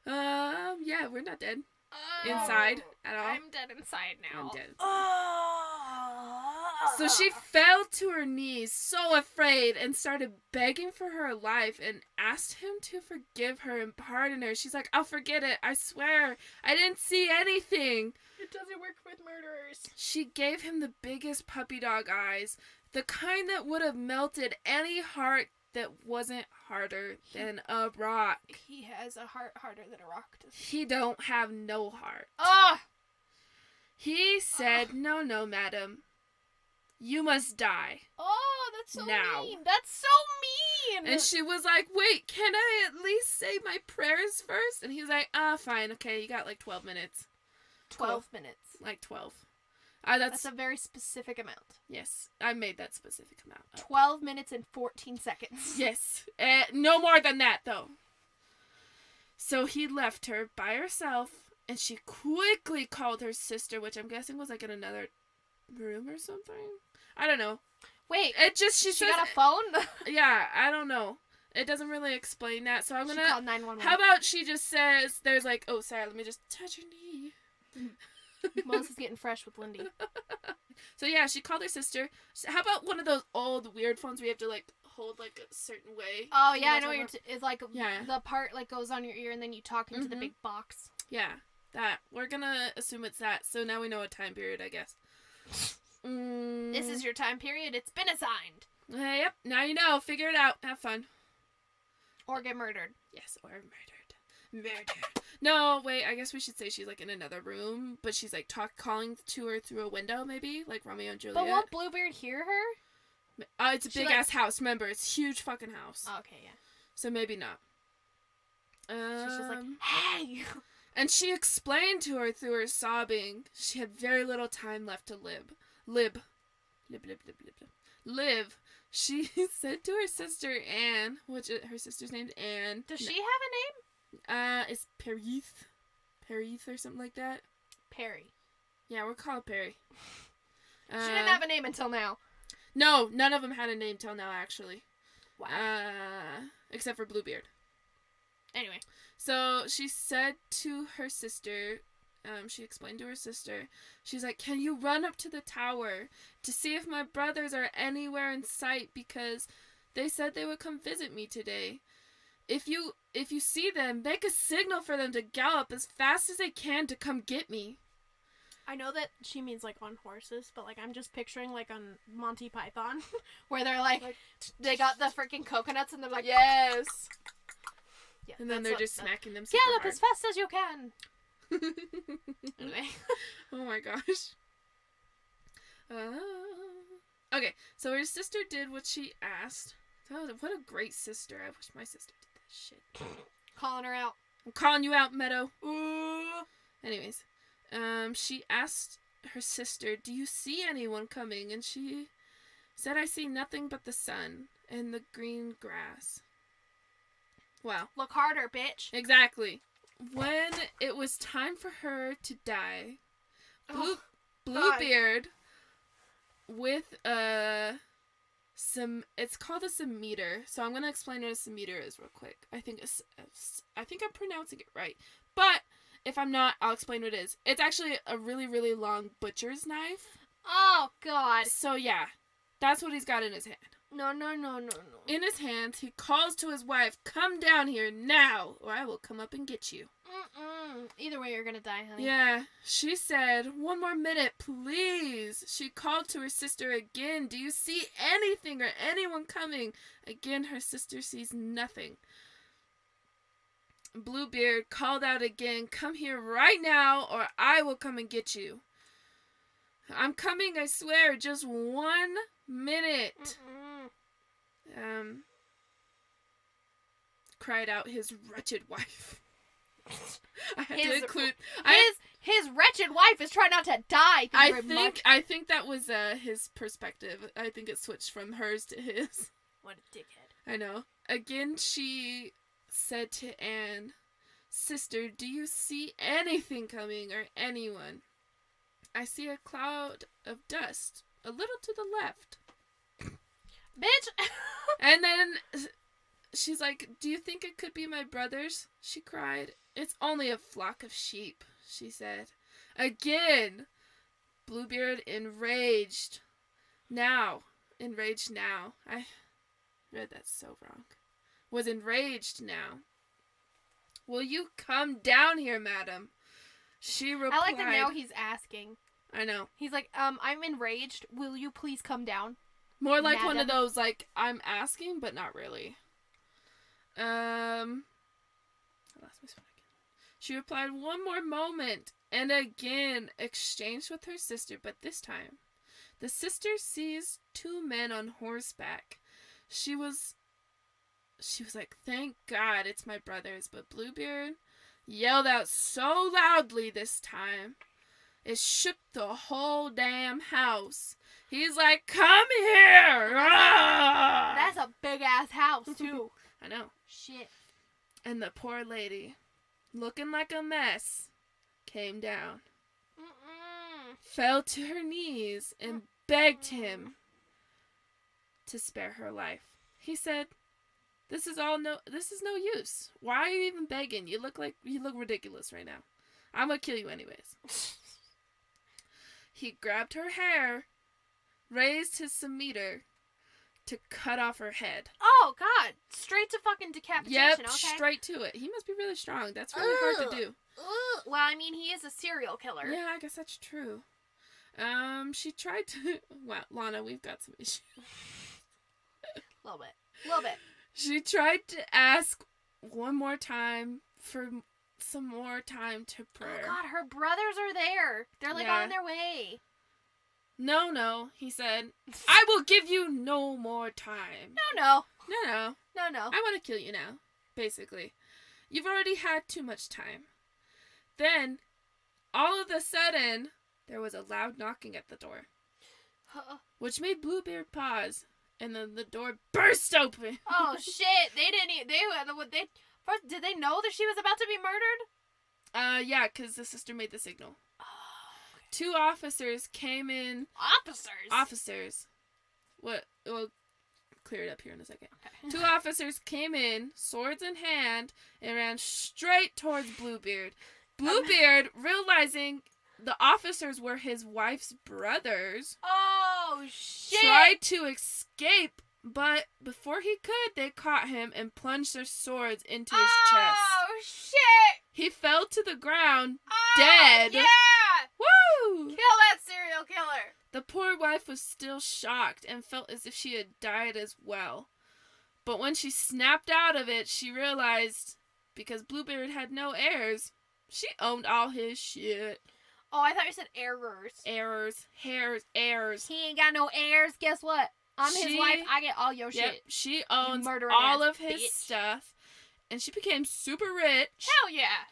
Yeah, we're not dead inside at all. I'm dead inside now. I'm dead. So she fell to her knees, so afraid, and started begging for her life and asked him to forgive her and pardon her. She's like, "I'll forget it. I swear. I didn't see anything." It doesn't work with murderers. She gave him the biggest puppy dog eyes, the kind that would have melted any heart that wasn't harder than a rock. He has a heart harder than a rock. He don't have no heart. Ah! He said, no, madam. You must die. Oh, that's so Now. mean. That's so mean. And she was like, "Wait, can I at least say my prayers first?" And he was like, "Fine, okay, you got like 12 minutes. 12 minutes. Like 12. That's a very specific amount. Yes, I made that specific amount up. 12 minutes and 14 seconds. Yes, no more than that, though. So he left her by herself, and she quickly called her sister, which I'm guessing was like in another room or something. I don't know. Wait, It just, she she says, got a phone? yeah, I don't know. It doesn't really explain that, so I'm She gonna... called 911. How about she just says, there's like, oh, sorry, let me just touch her knee. Melissa's getting fresh with Lindy. So yeah, she called her sister. How about one of those old weird phones where you have to like hold like a certain way? Oh, You yeah, I what know I'm what you're... talking it's like Yeah. the part like goes on your ear and then you talk into the Mhm. big box. Yeah, that. We're gonna assume it's that. So now we know a time period, I guess. This is your time period. It's been assigned. Yep, now you know. Figure it out. Have fun. Or get murdered. Yes, or murdered. No, wait, I guess we should say she's like in another room, but she's like calling to her through a window, maybe? Like Romeo and Juliet. But won't Bluebeard hear her? It's a She, big like- ass house. Remember, it's a huge fucking house. Oh, okay, yeah. So maybe not. She's just like, hey! And she explained to her through her sobbing she had very little time left to live. She said to her sister Anne, which her sister's named Anne. Does she have a name? It's Perith or something like that. Perry. Yeah, we'll call it Perry. She didn't have a name until now. No, none of them had a name till now, actually. Wow. Except for Bluebeard. Anyway. So she said to her sister, she explained to her sister, she's like, can you run up to the tower to see if my brothers are anywhere in sight, because they said they would come visit me today. If you see them, make a signal for them to gallop as fast as they can to come get me. I know that she means, like, on horses, but, like, I'm just picturing, like, on Monty Python, where they're, like they got the freaking coconuts, and they're like, yes! Yeah, And then they're just smacking them super gallop hard. as fast as you can! Anyway. Oh my gosh. Okay, so her sister did what she asked. What a great sister. I wish my sister did that shit. Calling her out. I'm calling you out, Meadow. Ooh. Anyways, she asked her sister, do you see anyone coming? And she said, I see nothing but the sun and the green grass. Wow. Look harder, bitch. Exactly. When it was time for her to die, Bluebeard, with it's called a scimitar. So I'm gonna explain what a scimitar is real quick. I think I'm pronouncing it right, but if I'm not, I'll explain what it is. It's actually a really, really long butcher's knife. Oh God. So yeah, that's what he's got in his hand. No. In his hand, he calls to his wife, come down here now, or I will come up and get you. Either way, you're gonna die, honey. Yeah, she said, one more minute, please. She called to her sister again, do you see anything or anyone coming? Again, her sister sees nothing. Bluebeard called out again, come here right now, or I will come and get you. I'm coming, I swear, just 1 minute. Cried out his wretched wife. I had to include his wretched wife is trying not to die. I think that was his perspective. I think it switched from hers to his. What a dickhead. I know. Again, she said to Anne, sister, do you see anything coming or anyone? I see a cloud of dust a little to the left. Bitch! And then she's like, do you think it could be my brothers? She cried. It's only a flock of sheep, she said. Again, Bluebeard enraged. Enraged now. I read that so wrong. Was enraged now. Will you come down here, madam? She replied. I like that now he's asking. I know. He's like, I'm enraged. Will you please come down? More like madam? One of those, like, I'm asking, but not really. I lost my spot again. She replied, one more moment, and again exchanged with her sister, but this time the sister sees 2 men on horseback. She was like, thank God it's my brothers, but Bluebeard yelled out so loudly this time, it shook the whole damn house. He's like, come here! That's a big ass house, too. I know. Shit. And the poor lady, looking like a mess, came down, fell to her knees, and begged him to spare her life. He said, this is no use. Why are you even begging? You look ridiculous right now. I'm gonna kill you anyways. He grabbed her hair, raised his scimitar to cut off her head. Oh, God. Straight to fucking decapitation, Yep, okay? straight to it. He must be really strong. That's really hard to do. Well, I mean, he is a serial killer. Yeah, I guess that's true. She tried to... Wow, Lana, we've got some issues. A little bit. She tried to ask one more time for some more time to prayer. Oh, God, her brothers are there. They're, like, Yeah. on their way. No, he said, I will give you no more time. No. No. I want to kill you now, basically. You've already had too much time. Then, all of a sudden, there was a loud knocking at the door, which made Bluebeard pause, and then the door burst open. Oh shit! They didn't. They first. Did they know that she was about to be murdered? Yeah, because the sister made the signal. Oh, okay. 2 officers came in. Officers. What? We'll clear it up here in a second. Okay. 2 officers came in, swords in hand, and ran straight towards Bluebeard. Bluebeard, realizing the officers were his wife's brothers, Oh shit! tried to escape, but before he could, they caught him and plunged their swords into his chest. Oh shit! He fell to the ground, Oh, dead. Yeah! Woo! Kill that serial killer! The poor wife was still shocked and felt as if she had died as well. But when she snapped out of it, she realized, because Bluebeard had no heirs, she owned all his shit. Oh, I thought you said errors. Heirs. He ain't got no heirs. Guess what? I'm his wife. I get all your Yep, shit. she owns murdering all ass of his bitch. stuff, and she became super rich. Hell yeah!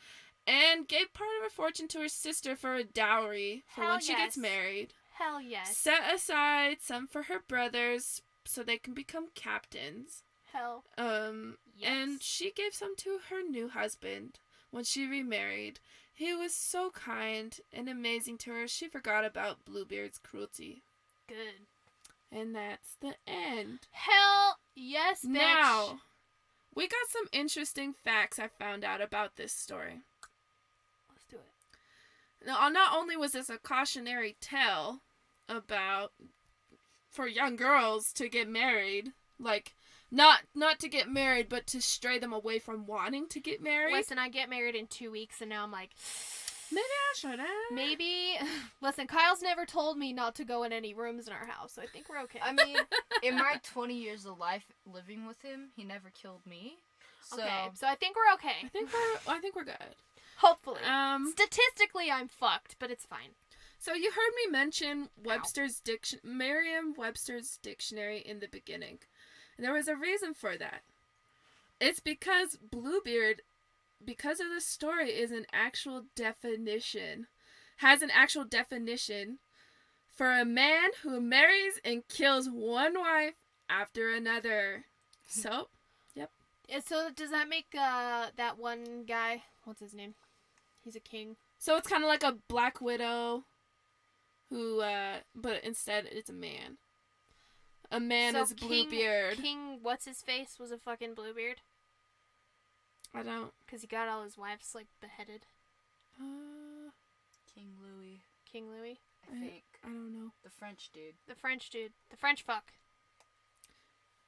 And gave part of her fortune to her sister for a dowry for Hell when she gets yes. married. Hell yes. Set aside some for her brothers so they can become captains. Hell. Yes. And she gave some to her new husband when she remarried. He was so kind and amazing to her, she forgot about Bluebeard's cruelty. Good. And that's the end. Hell yes, bitch. Now, we got some interesting facts I found out about this story. Let's do it. Now, not only was this a cautionary tale about for young girls to get married, like not to get married, but to stray them away from wanting to get married. Listen, I get married in 2 weeks, and now I'm like, Maybe I should have. maybe. Listen, Kyle's never told me not to go in any rooms in our house, so I think we're okay. I mean, in my 20 years of life living with him, he never killed me. So, okay, so I think we're okay. I think we're good. Hopefully. Statistically, I'm fucked, but it's fine. So you heard me mention Merriam-Webster's dictionary in the beginning. And there was a reason for that. It's because Bluebeard, because of the story, has an actual definition for a man who marries and kills one wife after another. So, yep. So does that make that one guy, what's his name? He's a king. So it's kind of like a Black Widow who, but instead it's a man. A man is Bluebeard. King, what's his face, was a fucking Bluebeard? I don't. Because he got all his wives, like, beheaded. King Louis, King Louis? I think. I don't know. The French dude. The French dude. The French fuck.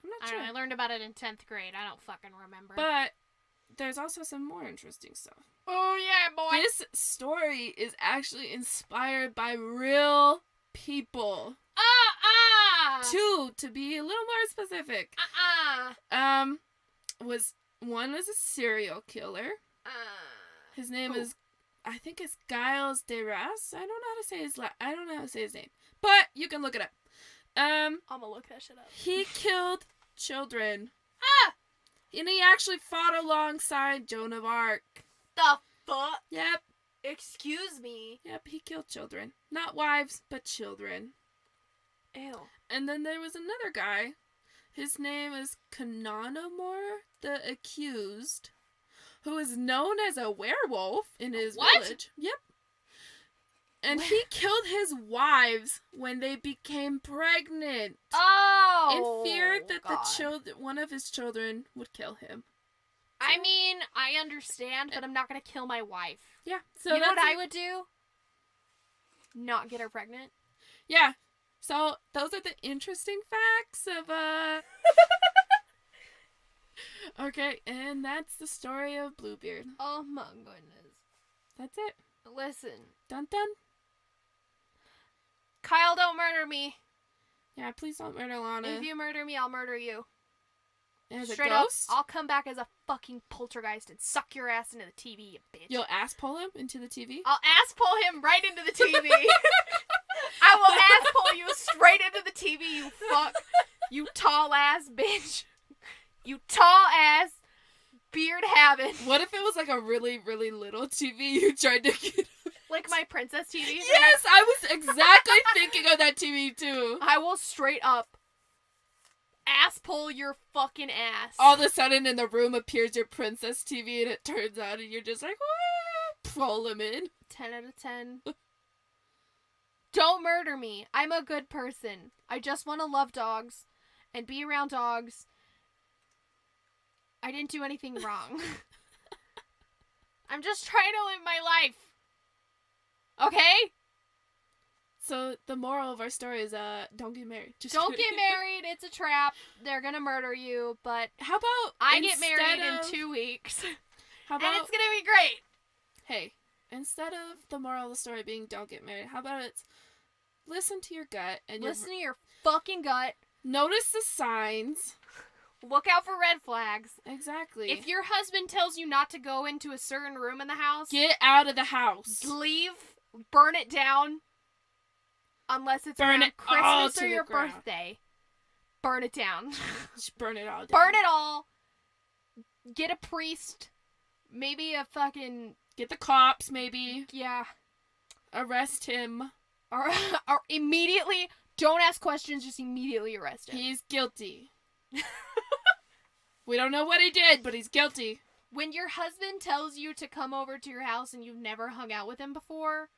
I'm not I sure. don't know, I learned about it in 10th grade. I don't fucking remember. But there's also some more interesting stuff. Oh, yeah, boy! This story is actually inspired by real people. To be a little more specific. One was a serial killer. His name is, I think it's Giles de Ras. I don't know how to say his name. But you can look it up. I'm gonna look that shit up. He killed children. And he actually fought alongside Joan of Arc. The fuck? Yep. Excuse me? Yep, he killed children. Not wives, but children. Ew. And then there was another guy. His name is Canonomor, the accused, who is known as a werewolf in his village. Yep. And he killed his wives when they became pregnant. Oh! In fear that one of his children would kill him. I mean, I understand, but I'm not gonna kill my wife. Yeah. So you know what I would do? Not get her pregnant. Yeah. So those are the interesting facts of Okay, and that's the story of Bluebeard. Oh my goodness. That's it. Listen. Dun dun. Kyle, don't murder me. Yeah, please don't murder Lana. If you murder me, I'll murder you. As a Straight up, ghost? I'll come back as a fucking poltergeist and suck your ass into the TV, you bitch. You'll ass pull him into the TV? I'll ass pull him right into the TV. I will ass pull you straight into the TV, you fuck. You tall ass bitch. You tall ass beard having. What if it was like a really, really little TV you tried to get? Like my princess TV? Yes, I was exactly thinking of that TV too. I will straight up ass pull your fucking ass. All of a sudden in the room appears your princess TV and it turns out and you're just like, pull him in. 10 out of 10. Don't murder me. I'm a good person. I just want to love dogs and be around dogs. I didn't do anything wrong. I'm just trying to live my life. Okay? So the moral of our story is don't get married. Just Don't kidding. get married. It's a trap. They're going to murder you, but How about I get instead married of- in 2 weeks. How And about it's going to be great. hey, instead of the moral of the story being don't get married, how about it's listen to your gut and Listen to your fucking gut. notice the signs. Look out for red flags. Exactly. If your husband tells you not to go into a certain room in the house, Get out of the house. leave, burn it down. Unless it's Burn around it all Christmas to or the your ground. birthday. Burn it down. Just burn it all down. Burn it all. Get a priest. Maybe a fucking, Get the cops, maybe. yeah. Arrest him. Or immediately, don't ask questions, just immediately arrest him. He's guilty. We don't know what he did, but he's guilty. When your husband tells you to come over to your house and you've never hung out with him before,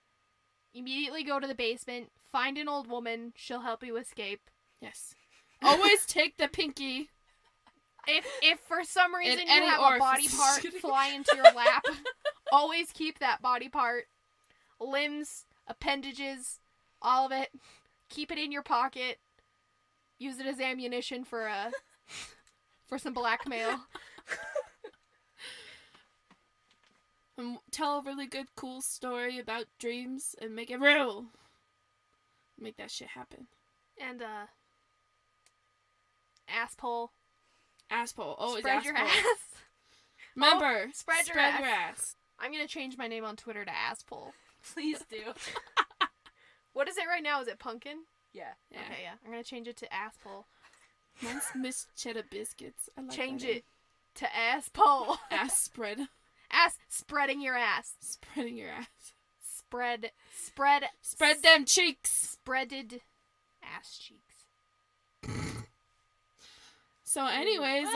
immediately go to the basement, find an old woman, she'll help you escape. Yes. Always take the pinky. If for some reason you any have a orifice. body part fly into your lap, always keep that body part. Limbs, appendages, all of it. Keep it in your pocket. Use it as ammunition for some blackmail. And tell a really good, cool story about dreams and make it real. Make that shit happen. And asshole. Asshole. Always Spread your asshole. ass. Remember, spread your ass. I'm gonna change my name on Twitter to asshole. Please do. What is it right now? Is it pumpkin? Yeah. Yeah. Okay, yeah. I'm gonna change it to asshole. Mine's Miss Cheddar Biscuits. I like Change that name. it to asshole. Ass spread. Ass spreading your ass. Spreading your ass. Spread Spread them cheeks. spreaded ass cheeks. So anyways,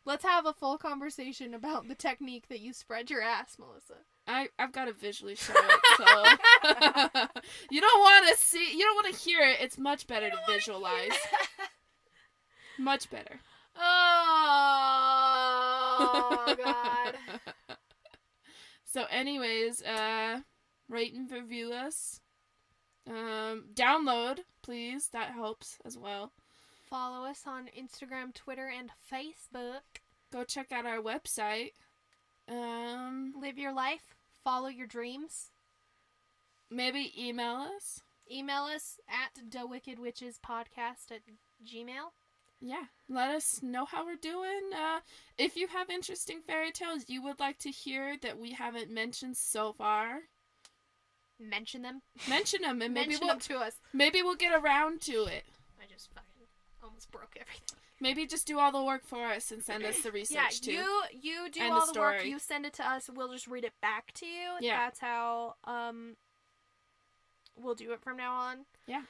Let's have a full conversation about the technique that you spread your ass, Melissa. I've got to visually show it, so you don't want to see, you don't want to hear it. It's much better to visualize. Much better. Oh God. So anyways, rate and review us. Download, please. That helps as well. Follow us on Instagram, Twitter, and Facebook. Go check out our website. Live your life. Follow your dreams. Maybe email us. Email us at thewickedwitchespodcast@gmail. Yeah, let us know how we're doing. If you have interesting fairy tales you would like to hear that we haven't mentioned so far, Mention them. mention them, and Mention them to us. maybe we'll get around to it. I just fucking almost broke everything. Maybe just do all the work for us and send us the research too. you do And all the the work. story. You send it to us. We'll just read it back to you. Yeah. That's how we'll do it from now on. Yeah.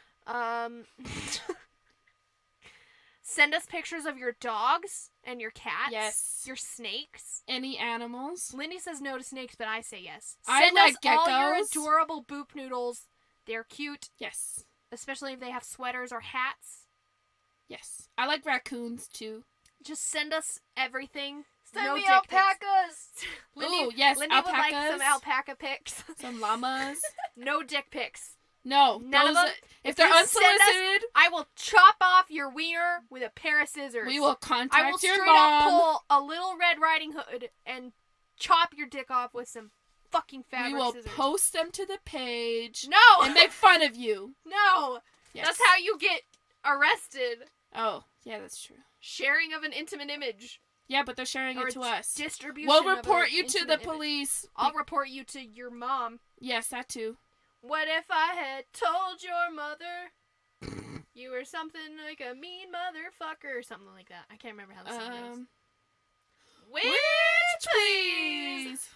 Send us pictures of your dogs and your cats. Yes. Your snakes. Any animals? Lindy says no to snakes, but I say yes. I Send like us all your geckos. adorable boop noodles. They're cute, Yes. especially if they have sweaters or hats. Yes. I like raccoons too. Just send us everything. Send no me dick pics. alpacas. Ooh, yes, Lindy would like alpacas. some alpaca pics. Some llamas. No dick pics. No. None of those- them. If If they're you send us- unsolicited, I will chop off your wiener with a pair of scissors. we will I contact will your straight mom. up pull a little Red Riding Hood and chop your dick off with some fucking fabric We will scissors. post them to the page No! and make fun of you. No! Yes. That's how you get arrested. Oh, yeah, that's true. Sharing of an intimate image. Yeah, but they're sharing Or it to us. Distribution We'll of an report you to the intimate image. police. I'll report you to your mom. Yes, that too. What if I had told your mother you were something like a mean motherfucker or something like that? I can't remember how the song goes. Witch, Witch, please!